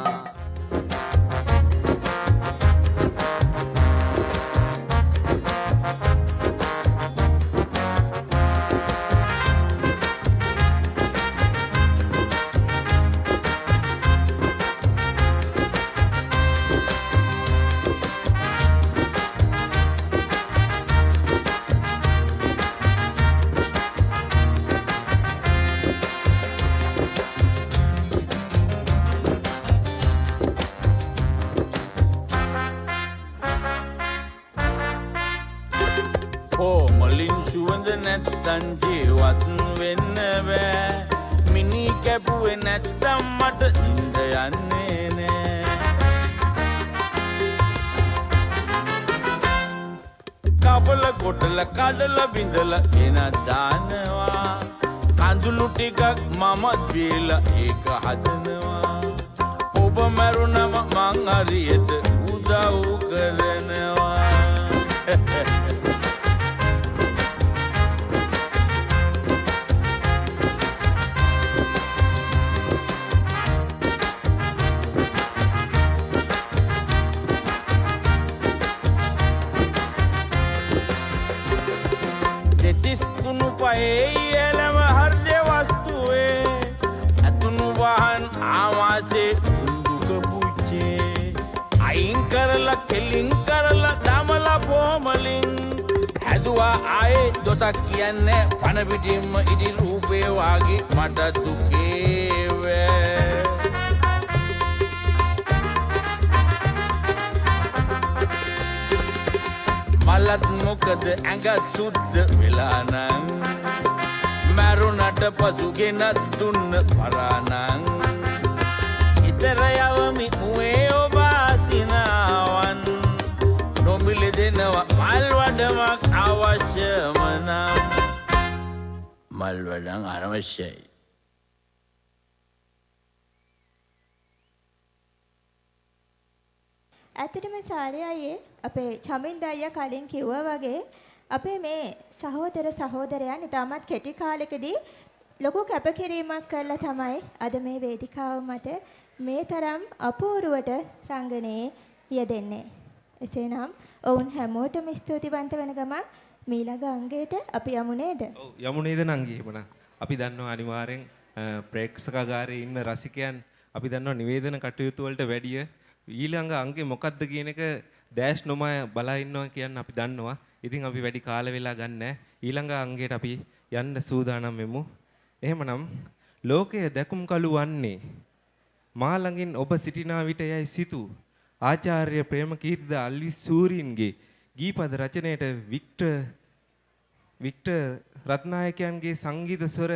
මලින් සුවඳ නැත්තන් ජීවත් වෙන්න බෑ මිනි කැපුවේ නැත්තම් මට ඉඳ යන්නේ නෑ කපල කොටල කඩල බිඳල එන දානවා කඳුළු ටිකක් මමත් බීලා ඒක හදනවා ඔබ මරුණම මං හරියට උදව් කරනවා එළම හර්ය වස්තුවේ ඇතුණු වහන් ආවාසේ උන්දුක පුච්චේ අයින් කරලා කෙලින් කරලා දමලා පොමලින් හැදුවා ආයේ දොසක් කියන්නේ පණ පිටින්ම ඉදි රූපේ වාගේ මට දුකේ වේ මලත් මොකද ඇඟත් සුද්ධ වෙලා නම් මරුණට පසු ගෙනත් දුන්න පරානං ඉතර යවමි උවේ ඔබ ආසිනාවන් නොමිල දෙනවා මල් වඩමක් අවශ්‍යම නම් මල් වඩම් අනවශ්‍යයි ඇත්තටම සාලේ අයියේ අපේ චමින්ද අයියා කලින් කිව්වා වගේ අපේ මේ සහෝදර සහෝදරයන් ඉතාමත් කෙටි කාලෙකදී ලොකු කැපකිරීමක් කරලා තමයි අද මේ වේදිකාව මත මේ තරම් අපූර්වට රංගනයේ යෙදෙන්නේ. එසේනම් ඔවුන් හැමෝටම ස්තුතිවන්ත වෙන ගමන් මීළඟ අංගයට අපි යමු නේද? ඔව් යමු නේද නංගි එහෙමනම්. අපි දන්නවා අනිවාර්යෙන් ප්‍රේක්ෂකාගාරයේ ඉන්න රසිකයන් අපි දන්නවා නිවේදන කටයුතු වලට වැඩිය ඊළඟ අංගේ මොකක්ද කියන එක ඩෑෂ් නොම බලා ඉන්නවා කියන්න අපි දන්නවා. ඉතින් අපි වැඩි කාල වෙලා ගන්න ඊළඟ අංගයට අපි යන්න සූදානම් වෙමු. එහෙමනම් ලෝකය දැකුම් කළු වන්නේ මා ළඟින් ඔබ සිටිනා විට යයි සිතු ආචාර්ය ප්‍රේමකීර්ති අල්විස් සූරීන්ගේ ගීපද රචනයට වික්ටර් රත්නායකයන්ගේ සංගීත ස්වර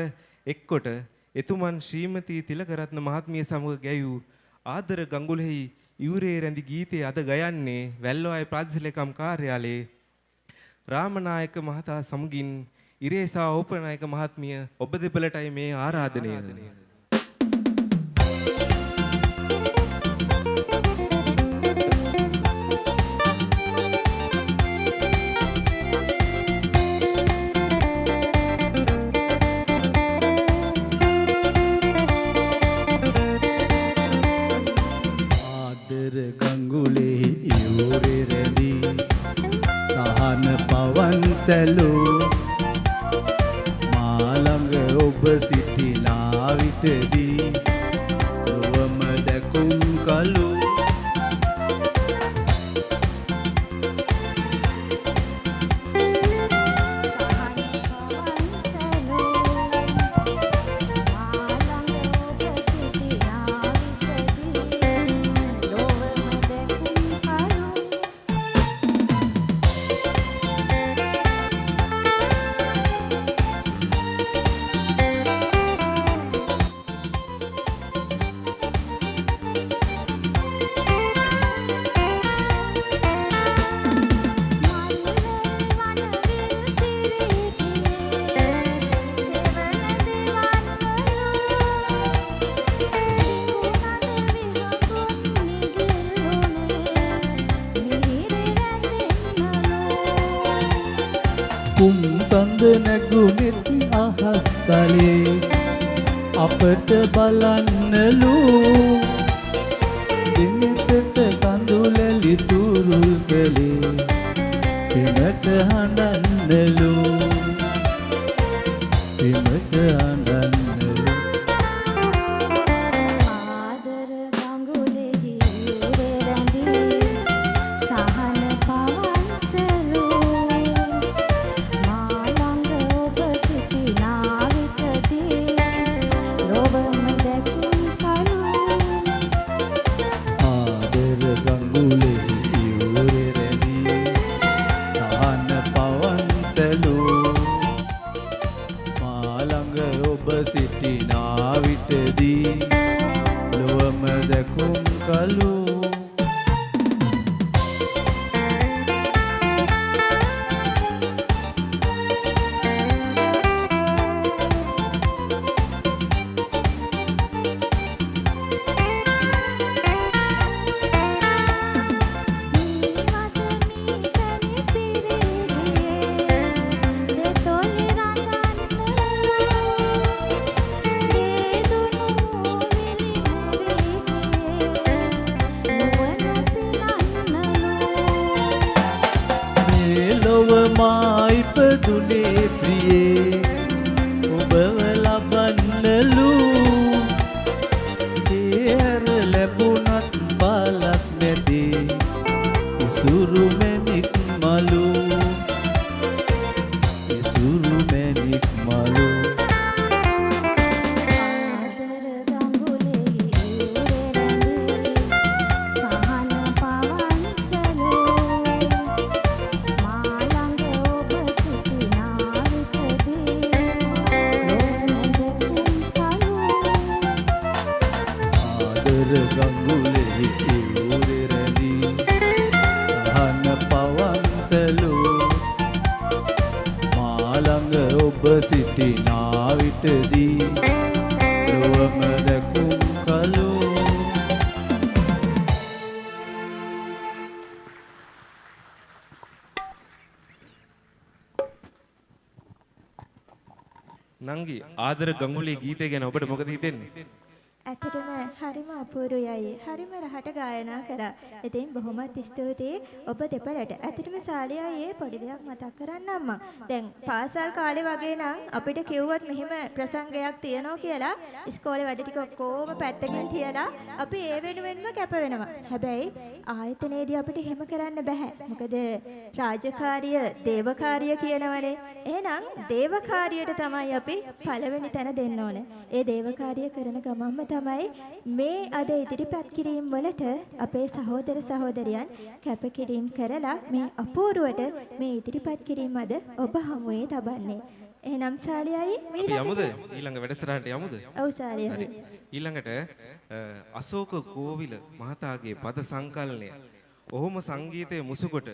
එක්කොට එතුමන් ශ්‍රීමති තිලකරත්න මහත්මිය සමග ගැයූ ආදර ගඟුලෙහි ඉවුරේ රැඳි ගීතයේ අද ගයන්නේ වැල්ලවාය ප්‍රාදේශීය ලේකම් කාර්යාලයේ රාමනායක මහතා සමගින් ඉරේසා ඕපනායක මහත්මිය ඔබ දෙපළටයි මේ ආරාධනය. ආදර ගඟුලේ ඉවුරේ රැඳී සහන පවන් සැලූ මා ළඟ ඔබ සිටිනා විටදී ලොවම දැකුම් කළු කුම් සඳ නැගුනෙත් අහස් තලේ අපට බලන්නලු දිනෙතට කඳුලැලි තුරුල් කළේ පෙමට හඬන්නලු පෙමට හඬන්නලු ආදර ගඟුලෙහි උරේ රැඳී සහන පවන්සලු මා ළඟ ඔබ සිටිනා විටදී රොබම දැකුම් කලු ආදර ගඟුලෙහි උරේ රැඳී සහන පවන්සලු මා ළඟ ඔබ සිටිනා විටදී ලොවම දැකුම් කලු මා ඉපදුනේ ප්‍රියේ ඔබව ලබන්නලු ඒ හැර ලැබුණත් බලක් නැති ඉසුරු මැණික් මලු ඉසුරු මැණික් මලු ගඟුලෙහි උරේ රැඳී සහන පවන්සලු මා ළඟ ඔබ සිටිනා විටදී ලොවම දැකුම් කලු නංගි ආදර ගඟුලේ ගීතය ගැන ඔබට මොකද හිතෙන්නේ? ඇත්තටම හරිම අපූර්වයයි. හරිම රහට ගායනා කරා. ඉතින් බොහොමත් ස්තුතියි ඔබ දෙපළට. ඇත්තටම සාලියායේ පොඩි දෙයක් මතක් කරන්න අම්මා. දැන් පාසල් කාලේ වගේ නම් අපිට කිව්වොත් මෙහෙම ප්‍රසංගයක් තියනවා කියලා ඉස්කෝලේ වැඩ ටික ඔක්කොම පැත්තකින් තියලා අපි ඒ වෙනුවෙන්ම කැප වෙනවා. හැබැයි ආයතනයේදී අපිට එහෙම කරන්න බෑ. මොකද රාජකාරිය දේවකාරිය කියනවනේ. එහෙනම් දේවකාරියට තමයි අපි පළවෙනි තැන දෙන්න ඕනේ. ඒ දේවකාරිය කරන ගමන්ම තමයි මේ අද ඉදිරිපත් කිරීම වලට අපේ සහෝදර සහෝදරියන් කැපකිරීම කරලා මේ අපූර්වට මේ ඉදිරිපත් කිරීම අද ඔබ හමුවේ තබන්නේ. එහෙනම් සාලියයි අපි යමුද ඊළඟ වැඩසටහනට යමුද? ඔව් සාලියයි. ඊළඟට අශෝක කෝවිල මහතාගේ පද සංකලනය ඔහොම සංගීතයේ මුසුකොට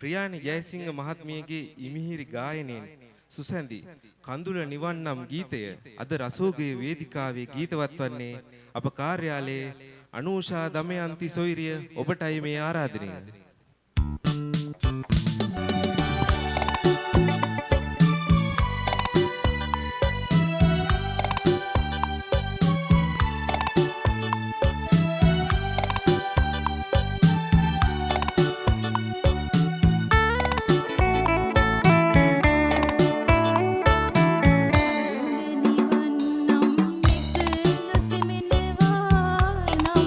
ප්‍රියානි ජයසිංහ මහත්මියගේ ඉමිහිරි ගායනයෙන් සුසැඳි කඳුල නිවන් නම් ගීතය අද රසෝගේ වේදිකාවේ ගීතවත් වන්නේ අප කාර්යාලයේ අනූෂා දමයන්ති සොයිරිය ඔබටයි මේ ආරාධනය. නිවන් නම් එක ලොකෙ මෙනවා නම්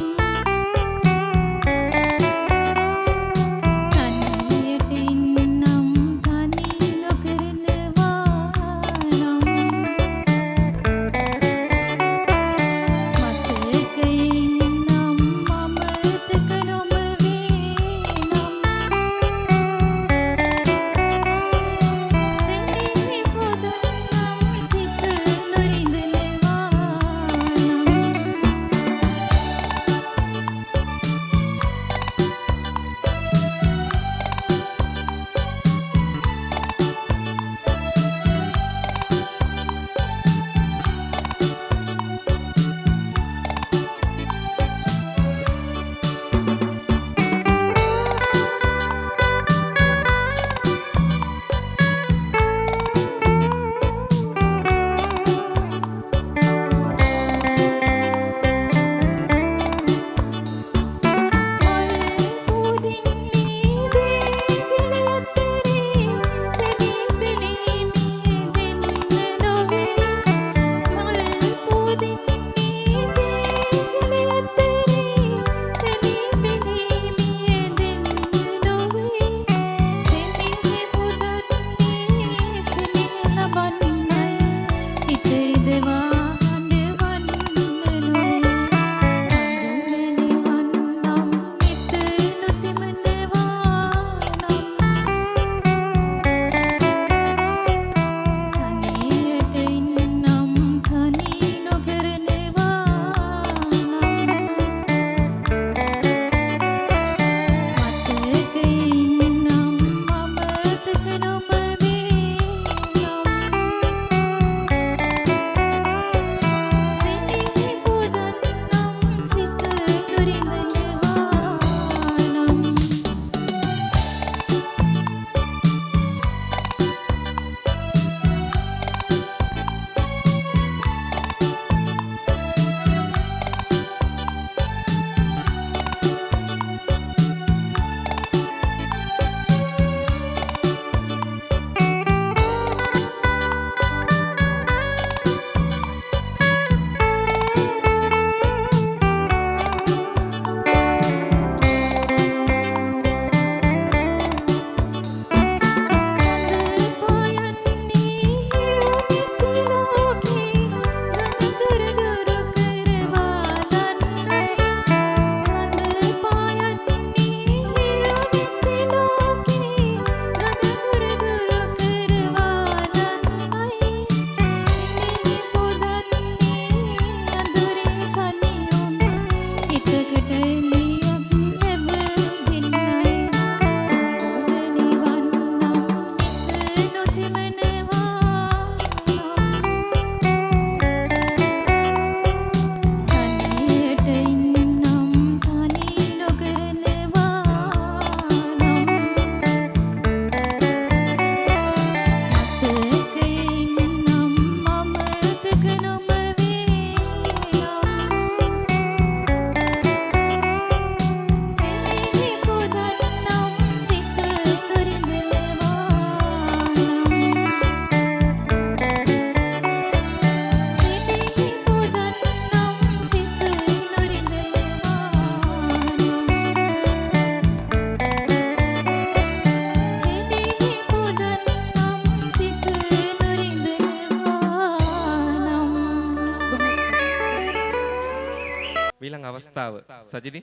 අවස්ථාව. සජිනි.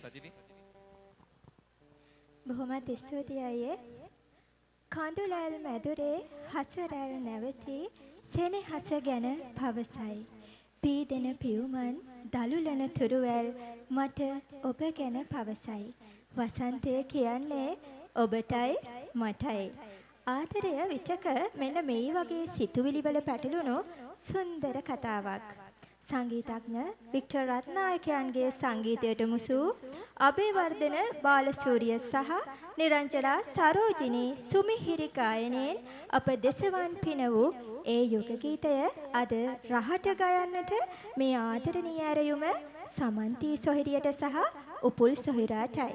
බොහොමත් ස්තුතියි අයියේ. කඳුලැල් මැදුරේ හසරැල් නැවතී සෙනෙහස ගැන පවසයි. පීදෙන පියුමන් දලුලන තුරුවැල් මට ඔබ ගැන පවසයි. වසන්තය කියන්නේ ඔබටයි මටයි. ආදරය විටක මෙන්න මේ වගේ සිතුවිලි වල පැටළුණු සුන්දර කතාවක්. සංගීතඥ වික්ටර් රත්නායකයන්ගේ සංගීතයට මුසු අබේවර්ධන බාලසූරිය සහ නිරංජලා සරෝජිනී සුමිහිරි ගායනයෙන් අප දෙසවන් පින වූ ඒ යුග ගීතය අද රහට ගයන්නට මේ ආදරණීය ඇරයුම සමන්ති සොහිරියට සහ උපුල් සොහිරාටයි.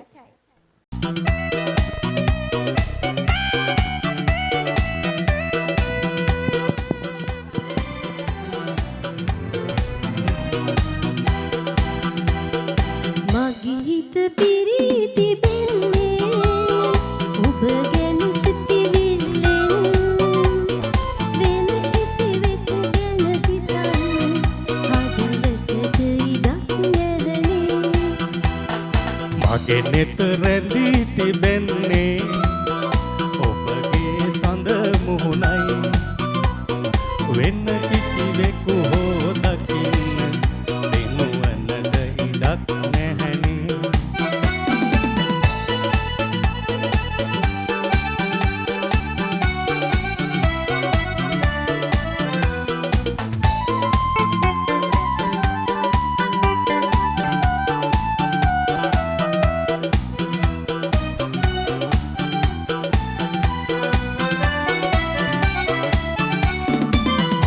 මගීත පිරීති බෙන්නේ ඔබ ගැන සිතිවිල්ලෙන් වෙන කිසිවෙකු ගැන හිතන්න හදවතට ඉඩක් නැවනේ. මගේ නෙත රැඳී තිබෙන්නේ ඔබගේ සඳ මුහුණයි වෙන කිසිවෙකු හෝ දකින්න දෙනුවනට ඉඩක් නැහැනේ.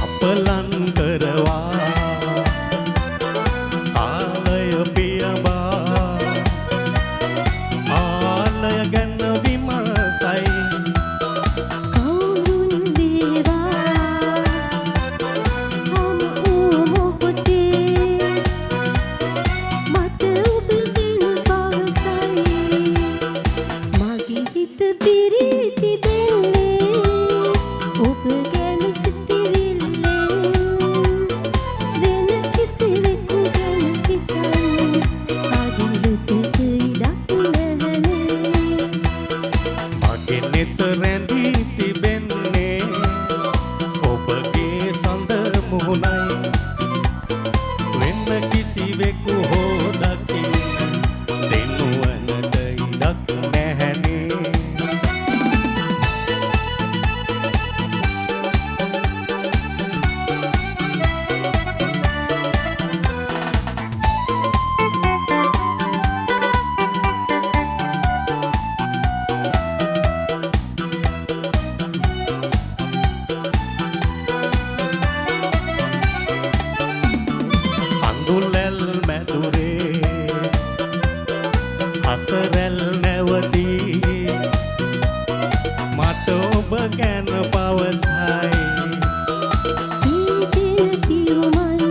අපලන් කරවා ආලය පියඹා ආලය ගැන විමසයි. කවුරුන් වේවා හමු මොහොතේ මට ඔබ ගැන පවසයි. මගේ හිත පිරී තිබෙන්නේ ඔබ ගැන සිතිවිල්ලෙන් වෙන කිසිවෙකු ගැන හිතන්න හදවතට ඉඩක් නැවනේ. මගේ නෙත රැඳී තිබෙන්නේ ඔබගේ සඳ මුහුණයි වෙන කිසිවෙකු හෝ දකින්න දෙනුවනට ඉඩක් නැහැනේ. කඳුලැල් මැදුරේ හසරැල් නැවතී මට ඔබ ගැන පවසයි. පීදෙන පියුමන්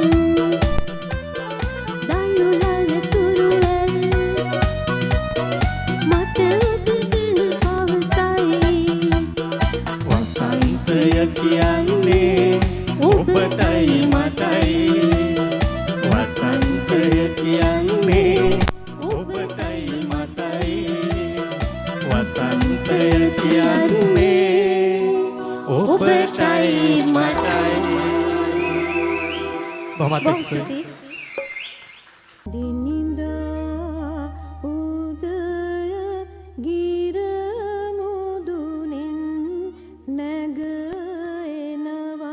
දලුලන තුරුවැල් මට ඔබ ගැන පවසයි. වසන්තය කියන්නේ ඔබටයි මටයි. වසන්තය කියන්නේ ඔබටයි මටයි. වසන්තය කියන්නේ ඔබටයි මටයි. බොහොමත් ස්තුතියි. දිනින්දා උදය ගිර මුදුනින් නැග එනවා.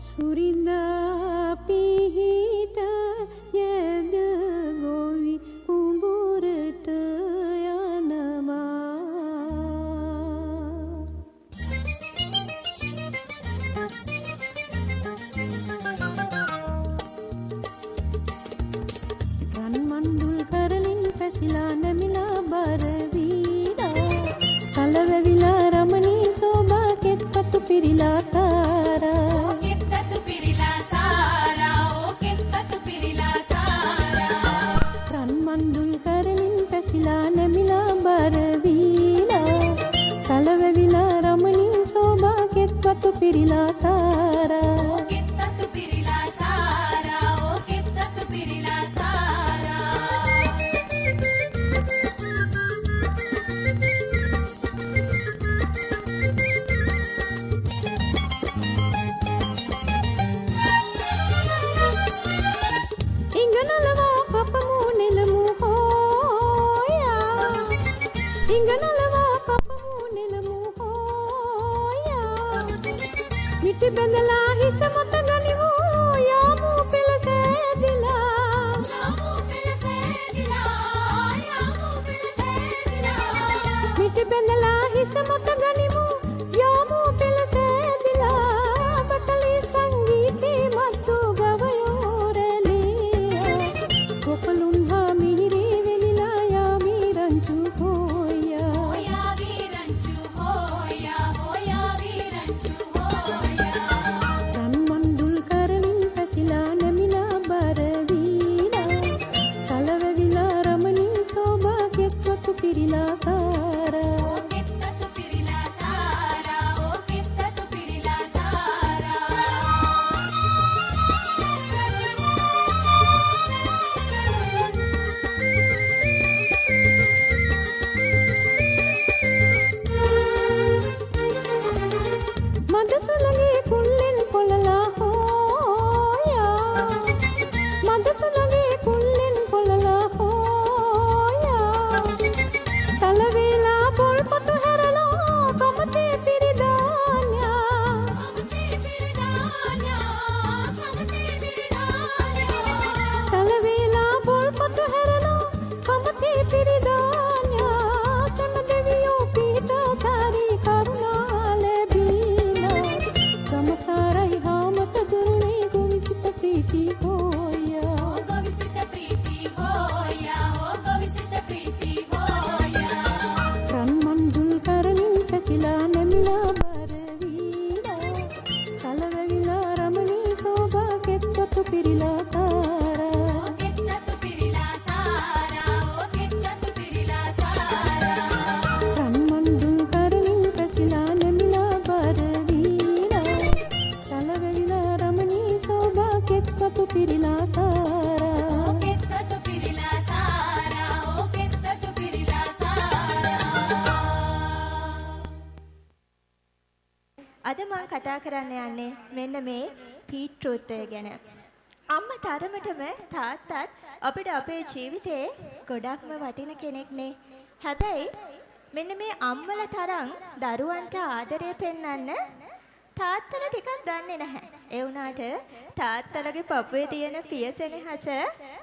සුරින්දා පිහිට යද ගොවි කුඹුරට යනවා. රන් මණ්ඩුල් කරලින් පැසිලා නැමිලා බර වීලා කලවැවිලා රමණී සෝභා කෙත්පතු පිරිලා තාරා. කෙත්තතු පිරිලා සාරා ඕ කෙත්තතු පිරිලා සාරා. රන් මණ්ඩුල් කරලින් පැසිලා නැමිලා බර වීලා කලවැවිලා රමණී සෝභා කෙත්පතු පිරිලා තාරා. කෙත්තතු පිරිලා සාරා ඕ කෙත්තතු හිඟනලවා කපමු නෙලමු හෝයා මිටි බැඳලා හිස මත ගනිමු යාමු පෙළසෑදිලා මිටි බැඳලා හිස මත ගනිමු යාමු පෙළසෑදිලා බටලි සංගීතේ මතු ගවයෝරලියා කොපලුන් හා මිහිරි වෙලිලා යාමි රංචු හෝයා හෝයා විරංචු හෝයා හෝයා විරංචු හෝයා රන් මණ්ඩුල් කරලින් පැසිලා නැමිලා බර වීලා කලවැදිලා රමණී සෝභා කෙත්වතු පිරිලා කාරා කෙත්වතු පිරිලා සාරා ඕ කෙත්වතු පිරිලා සාරා මදසුලගේ කුල්ලෙන් පොළලා හෝයා මදසුලගේ කුල්ලෙන් පොළලා හෝයා තල වේලා පොල්පත හැරලා කමතේ පිරිදාන්යා කමතේ පිරිදාන්යා කමතේ පිරිදාන්යා තල වේලා පොල්පත හැරලා කමතේ පිරිදාන්යා තන දෙවියෝ පීඨාකාරී කරුණා ලැබීලා සමකාරයි හාමත දුන්නේ ගොවිසිත ප්‍රීති හෝයා ගොවිසිත ප්‍රීති හෝයා ගොවිසිත ප්‍රීති හෝයා රන් මණ්ඩුල් කරමින් පැකිලා නැමිලා බර වීලා කලවැවිලා රමණී සෝභා කෙත්වතු පිරිලා සාරා කෙත්වතු පිරිලා සාරා ඕ කෙත්වතු පිරිලා සාරා රන් මණ්ඩුල් කරමින් පැකිලා නැමිලා බර වීලා කලවැවිලා රමණී සෝභා කෙත්වතු පිරිලා සාරා කෙත්වතු පිරිලා සාරා ඕ කෙත්වතු පිරිලා සාරා අද මම කතා කරන්න යන්නේ මෙන්න මේ පීට්‍රෝත්ය ගැන. අම්මා තරමටම තාත්තත් අපිට අපේ ජීවිතේ ගොඩක්ම වටින කෙනෙක්නේ. හැබැයි මෙන්න මේ අම්මලා තරම් දරුවන්ට ආදරය පෙන්වන්න තාත්තලා ටිකක් දන්නේ නැහැ. ඒ වුණාට තාත්තලගේ පපුවේ තියෙන පියසෙනෙහස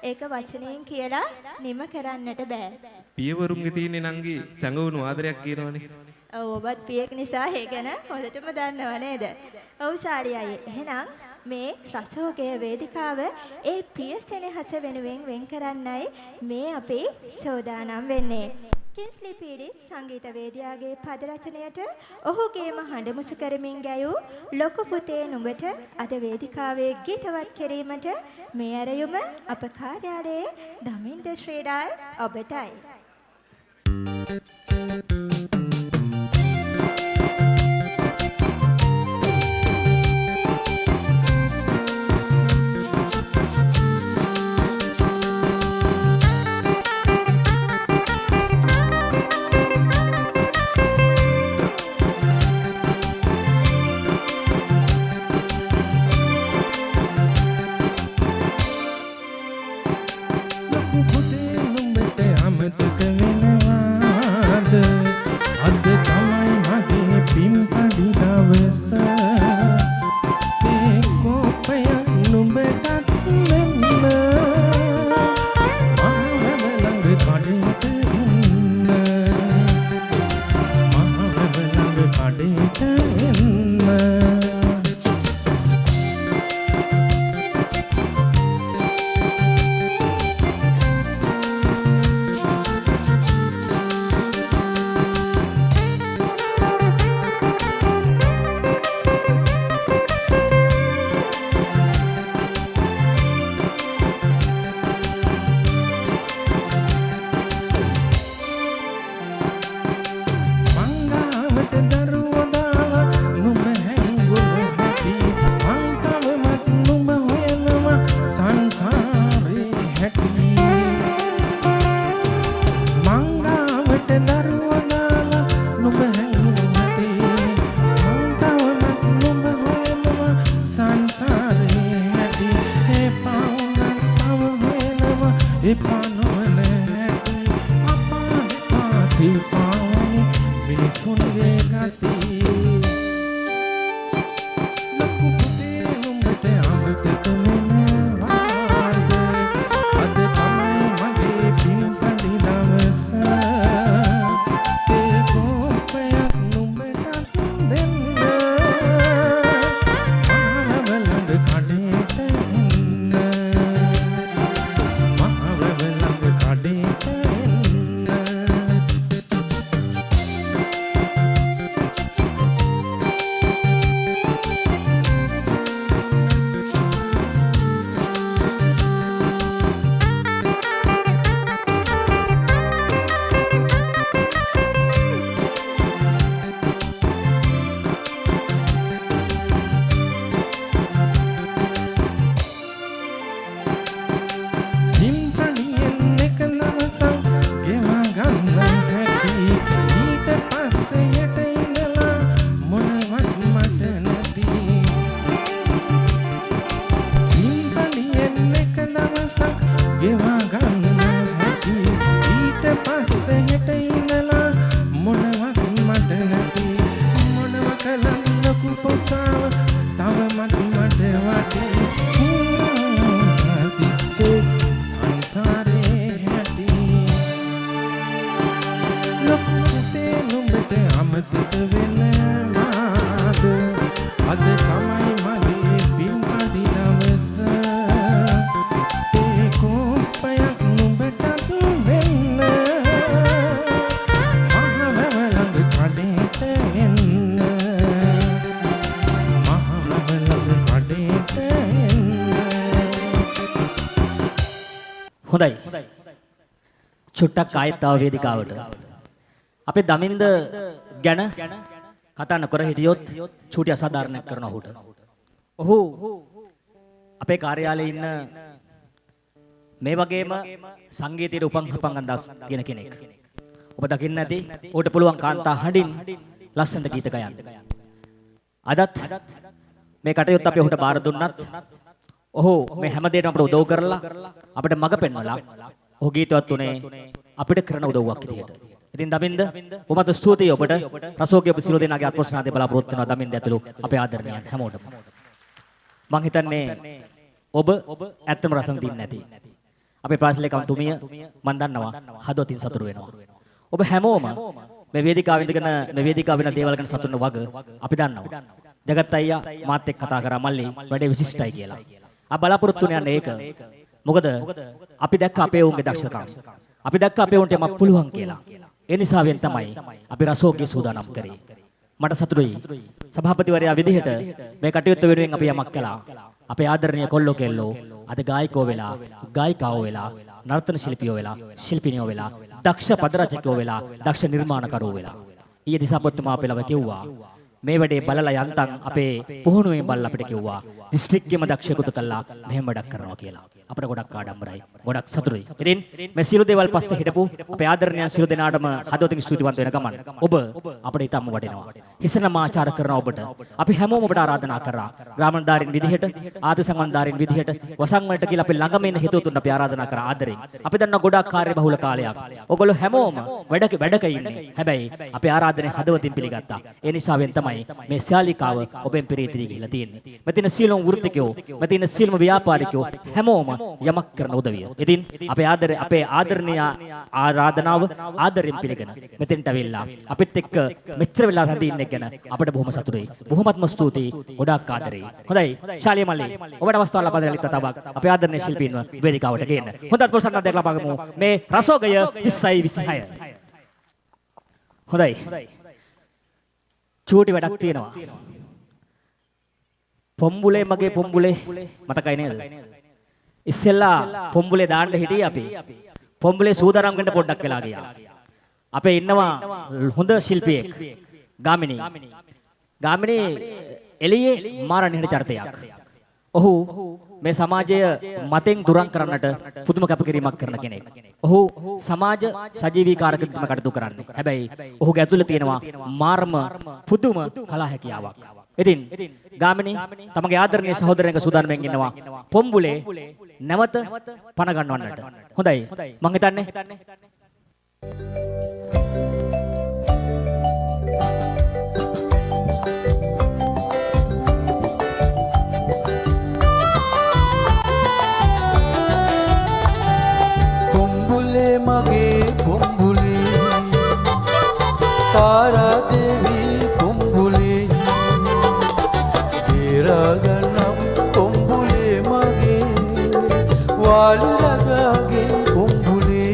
ඒක වචනයෙන් කියලා නිම කරන්නට බෑ. පියවරුන්ගේ තියෙන නංගි සැඟවුණු ආදරයක් කියනවනේ. ඔව් ඔබත් පියෙක් නිසා ඒ ගැන හොඳටම දන්නව නේද? ඔව් සාරි අය. එහෙනම් මේ රසෝගය වේදිකාව ඒ පියසෙනෙහස වෙනුවෙන් වෙන් කරන්නයි මේ අපි සෝදානම් වෙන්නේ. කින්ස්ලි පීරිස් සංගීත වේදිකාවේ පද රචනයට ඔහුගේම හඬ මුසු කරමින් ගැයූ ලොකු පුතේ නුඹට අද වේදිකාවේ ගීතවත් කිරීමට මේ ඇරයුම අප කාර්යාලයේ දමින්ද ශ්‍රීඩාල් ඔබටයි. If I know an apple, Papa, පස්සේ හෙට ඉඳලා මොනවත් මට නැති මොනව කළත් ලොකු පොතාව තව මට වටේ සතිස්සේ සංසාරේ හැටි ලොකු පුතේ නුඹට අමතක වෙනවාද අද තමයි මගේ පින්පදි දවස ඒ කෝපයක් නුඹටත් වෙන්න මහවැව ළඟ කඩේට එන්න මහවැව ළඟ කඩේට එන්න හොඳයි චුට්ටක් ආයෙත් ආව වේදිකාවට අපේ දමින්ද ගැන කතා නොකර හිටියොත් චූටි අසාධාරණයක් කරන ඔහුට. ඔහු අපේ කාර්යාලයේ ඉන්න මේ වගේම සංගීතයේ උපංගන් දාස් කියන කෙනෙක්. ඔබ දකින්න ඇති ඔහුට පුළුවන් කාන්තා හඬින් ලස්සනට ගීත ගයන්න. අදත් මේ කටයුත්ත අපි ඔහුට බාර දුන්නත් ඔහු මේ හැම දෙයකම අපට උදව් කරලා අපිට මඟ පෙන්වලා ඔහු ගීතවත් උනේ අපිට කරන උදව්වක් විදියට. ඉතින් දමින්ද ඔබට ස්තුතියි ඔබට රසෝගේ ඔබ සියලු දෙනාගේ අත්පොස්නාදී බලාපොරොත්තු වෙනවා දමින්ද ඇතුළු අපේ ආදරණීයන් හැමෝටම. මං හිතන්නේ ඔබ ඇත්තම රසම් දින්නේ නැති. අපේ ප්‍රාශිලේකම් තුමිය මන් දන්නවා හදවතින් සතුටු වෙනවා. ඔබ හැමෝම මේ වේදිකාවේ ඉඳගෙන මේ වේදිකාවේ වෙන දේවල් ගැන සතුටු වෙන වග අපි දන්නවා. ජගත් අයියා මාත් එක්ක කතා කරා මල්ලි වැඩේ විශිෂ්ටයි කියලා. ආ බලාපොරොත්තු වෙන්නේ ඒක. මොකද අපි දැක්ක අපේ උන්ගේ දක්ෂකම්. අපි දැක්ක අපේ උන්ට යමක් පුළුවන් කියලා. ඒ නිසාවෙන් තමයි අපි රසෝගේ සූදානම් කරේ. මට සතුටුයි. සභාපතිවරයා විදිහට මේ කටයුත්ත වෙනුවෙන් අපි යමක් කළා. අපේ ආදරණීය කොල්ලෝ කෙල්ලෝ අද ගායකයෝ වෙලා, ගායිකාවෝ වෙලා, නර්තන ශිල්පියෝ වෙලා, ශිල්පිනියෝ වෙලා, දක්ෂ පද රචකයෝ වෙලා, දක්ෂ නිර්මාණකරුවෝ වෙලා. ඊයේ දිසාපොත්තුමා අපේ ළම කිව්වා මේ වැඩේ බලලා යන්තම් අපේ පුහුණුවෙන් බලලා අපිට කිව්වා දිස්ත්‍රික්කෙම දක්ෂයෙකුට කළා මෙහෙම වැඩක් කරනවා කියලා. අපිට ගොඩක් ආඩම්බරයි. ගොඩක් සතුටුයි. ඉතින් මේ සියලු දේවල් පස්සේ හිටපු අපේ ආදරණීය සියලු දෙනාටම හදවතින් ස්තුතිවන්ත වෙන ගමන් ඔබ අපිට ඉතාම වටිනවා. හිසනම ආචාර කරන ඔබට අපි හැමෝම ඔබට ආරාධනා කරා. ග්‍රාමණධාරීන් විදිහට, ආදි සංගම්ධාරීන් විදිහට වසං වලට කියලා අපි ළඟම ඉන්න හිතවතුන් අපි ආරාධනා කරා ආදරෙන්. අපි දන්නා ගොඩක් කාර්යබහුල කාලයක්. ඔයගොල්ලෝ හැමෝම වැඩක ඉන්නේ. හැබැයි අපි ආරාධනය හදවතින් පිළිගත්තා. ඒ නිසාවෙන් තමයි මේ ශාලිකාව ඔබෙන් පිරීතිරි ගිහිලා තියෙන්නේ. මෙතන සියලුම වෘත්තිකයෝ, මෙතන සියලුම ව්‍යාපාරිකයෝ හැමෝම යමක් කරන උදවිය. ඉතින් අපේ ආදරණීය ආරාධනාව ආදරෙන් පිළිගෙන මෙතෙන්ට ඇවිල්ලා අපිත් එක්ක මෙච්චර වෙලා රැඳින්න ගැන අපිට බොහොම සතුටුයි. බොහොමත්ම ස්තුතියි. ගොඩාක් ආදරෙයි. හොඳයි ශාලිය මල්ලි ඔබට අවස්ථාව ලබා දෙන්න තවක් අපේ ආදරණීය ශිල්පීන්ව වේදිකාවට ගේන්න. හොඳත් පොල්සන්න දෙයක් ලබා ගමු. මේ රසෝගය 2026. හොඳයි. චූටි වැඩක් තියෙනවා. පොම්බුලේ මගේ පොම්බුලේ මතකයි නේද? ඉස්සෙල්ලා පොම්බුලේ දාන්න හිටියේ අපි. පොම්බුලේ සූදානම් වෙන්න පොඩ්ඩක් වෙලා ගියා. අපේ ඉන්නවා හොඳ ශිල්පියෙක් ගාමිණී. ගාමිණී එළියේ මාරණීය චරිතයක්. ඔහු මේ සමාජය මතෙන් දුරන් කරන්නට පුදුම කැපකිරීමක් කරන කෙනෙක්. ඔහු සමාජ සජීවීකාරක විදිහට කටයුතු කරන්නේ. හැබැයි ඔහුගේ ඇතුළේ තියෙනවා මාර්ම පුදුම කලා හැකියාවක්. ඉතින් ගාමිණී තමගේ ආදරණීය සහෝදරයන්ගේ සූදානම්ෙන් ඉන්නවා පොම්බුලේ නැවත පණ ගන්නවන්නට. හොඳයි. මං හිතන්නේ මගේ පොම්බුලේ තාරා දෙවී පොම්බුලේ දේරගනම් පොම්බුලේ මගේ වාලි රජාගේ පොම්බුලේ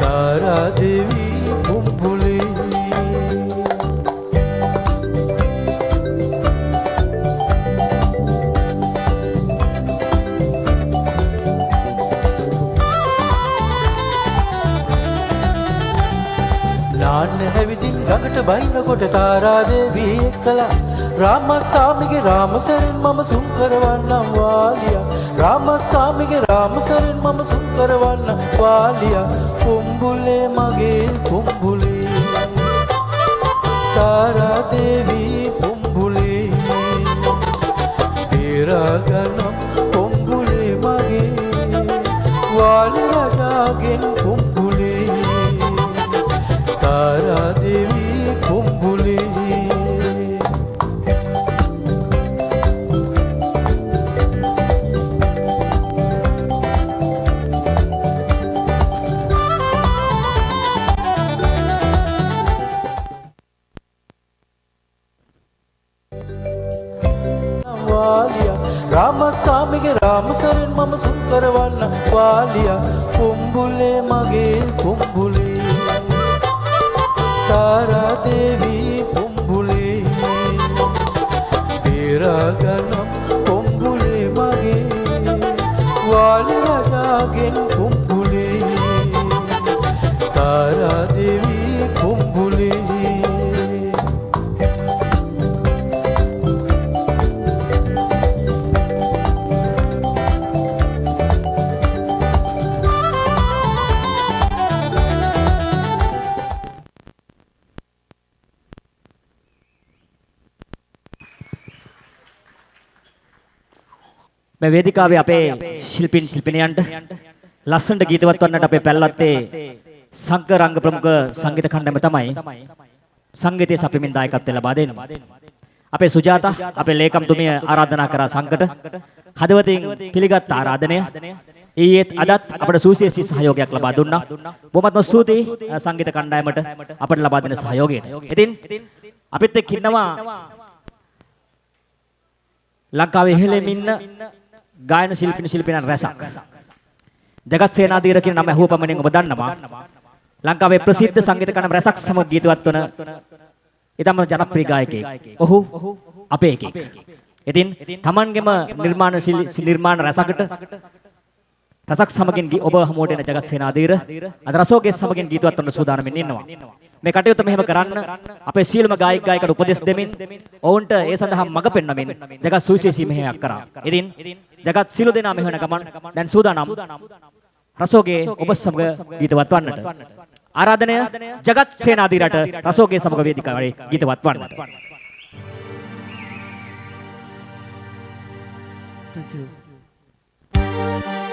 තාරා දෙවී පොම්බුලේ නාන්න හැවිදින් ගඟට බයිනකොට තාරා දේවී එක්කලා රාමස්වාමිගේ රාමසරෙන් මම සුන්කරවන්නම් වාලියා රාමස්වාමිගේ රාමසරෙන් මම සුන්කරවන්නම් වාලියා පොම්බුලේ මගේ පොම්බුලේ තාරා දේවී පොම්බුලේ දේරගනම් පොම්බුලේ මගේ වාලි රජාගෙන් පොම්බුලේ කරවන්න වාලියා කුඹුලේ මගේ කුඹුලේ තාරා දේවී කුඹුලේ පෙරගන කුඹුලේ මගේ වාලියා ජාගෙන් කුඹුලේ තාරා දේවී කුඹුලේ මේ වේදිකාවේ අපේ ශිල්පීන් ශිල්පිනියන්ට ලස්සනට ගීතවත් වන්නට අපේ පැල්ලත්තේ සංඝ රංග ප්‍රමුඛ සංගීත කණ්ඩායම තමයි සංගීතයේ සපිමින් දායකත්වය ලබා දෙන්නේ. අපේ සුජාතා අපේ ලේකම්තුමිය ආරාධනා කරා සංඝට හදවතින් පිළිගත් ආරාධනය ඊයේත් අදත් අපට සූසියසි සහයෝගයක් ලබා දුන්නා. බොහොමත්ම ස්තුතියි සංගීත කණ්ඩායමට අපට ලබා දෙන සහයෝගයට. ඉතින් අපිත් එක්ක ඉන්නවා ලංකාවේ ඉහළින් ඉන්න ගායන ශිල්පිනියන් රැසක්. ජගත් සේනාධීර කියන නම ඇහුව පමණින් ඔබ දන්නවා. ලංකාවේ ප්‍රසිද්ධ සංගීත කණ්ඩායම් රැසක් සමග ගීතවත් වන ඊටම ජනප්‍රිය ගායකයෙක්. ඔහු අපේ එකෙක්. ඉතින් Tamanගෙම නිර්මාණ රැසකට රසක් සමගින් ඔබ හමුවට එන ජගත් සේනාධීර අද රසෝගේ සමගින් ගීතවත් වන්න සූදානම්ින් ඉන්නවා. මේ කටයුත්ත මෙහෙම කරන්න අපේ සියලුම ගායක ගායිකට උපදෙස් දෙමින් ඔවුන්ට ඒ සඳහා මඟ පෙන්වමින් ජගත් සුවිශේෂී මෙහෙයක් කරා. ඉතින් ජගත් සියලු දෙනා මෙහෙවන ගමන් දැන් සූදානම් රසෝගේ ඔබ සමග ගීතවත් වන්නට. ආරාධනය ජගත් සේනාධීරට රසෝගේ සමග වේදිකාවේ ගීතවත් වන්නට. Thank you. Thank you.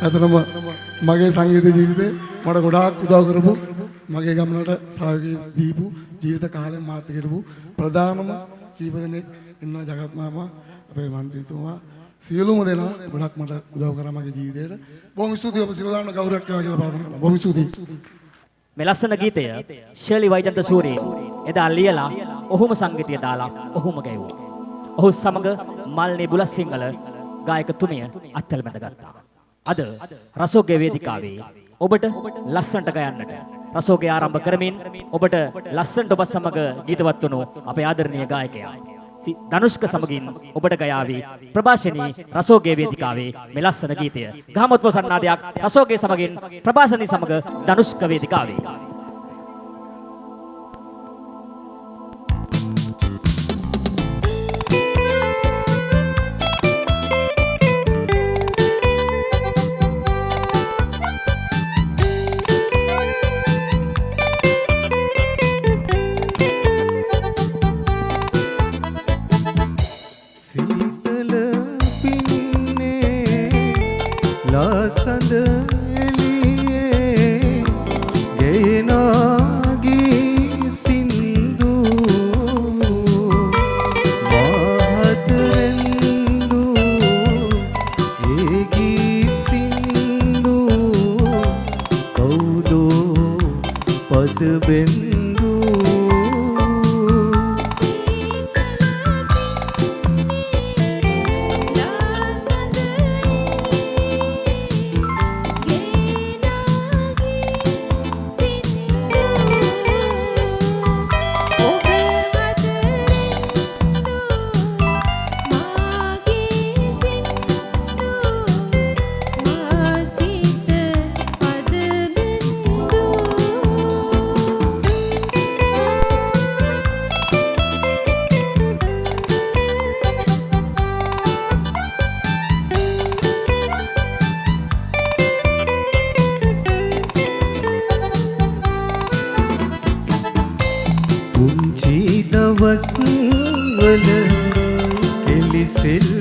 අතරම මගේ සංගීත ජීවිතේ මට ගොඩාක් උදව් කරපු මගේ ගමනට සහයෝගය දීපු ජීවිත කාලෙම මාත් හිටපු ප්‍රධානම කීප දෙනෙක් ඉන්නවා ජගත් මාමා අපේ මන්ත්‍රීතුමා සියලුම දෙනා ගොඩක් මට උදව් කරා මගේ ජීවිතේට. බොහොම ස්තුතියි ඔබ සියලු දාන්න ගෞරවයක් වේවා කියලා ප්‍රාර්ථනා කරනවා. බොහොම ස්තුතියි. මේ ලස්සන ගීතය ශර්ලි වෛජන්ත සූරිය එදා ලියලා ඔහුම සංගීතය දාලා ඔහුම ගැයුවා. ඔහු සමග මල්නී බුලත්සිංහල ගායකතුමිය අත්වැල් බැඳගත්තා. අද රසෝගේ වේදිකාවේ ඔබට ලස්සනට ගයන්නට රසෝගේ ආරම්භ කරමින් ඔබට ලස්සනට ඔබ සමග ගීතවත් වුණු අපේ ආදරණීය ගායකයා ධනුෂ්ක සමගින් ඔබට ගයාවි ප්‍රභාෂණී රසෝගේ වේදිකාවේ මේ ලස්සන ගීතය. ගහමුත් පොසන්නාදයක් රසෝගේ සමගින් ප්‍රභාෂණී සමග ධනුෂ්ක වේදිකාවේ. සඳ එළියේ ගෙනාගී සින්දු මහතරෙන්දු ඒගී සින්දු කවුදෝ පදබෙන්දු පුංචි දවස්වල කෙලිසෙල්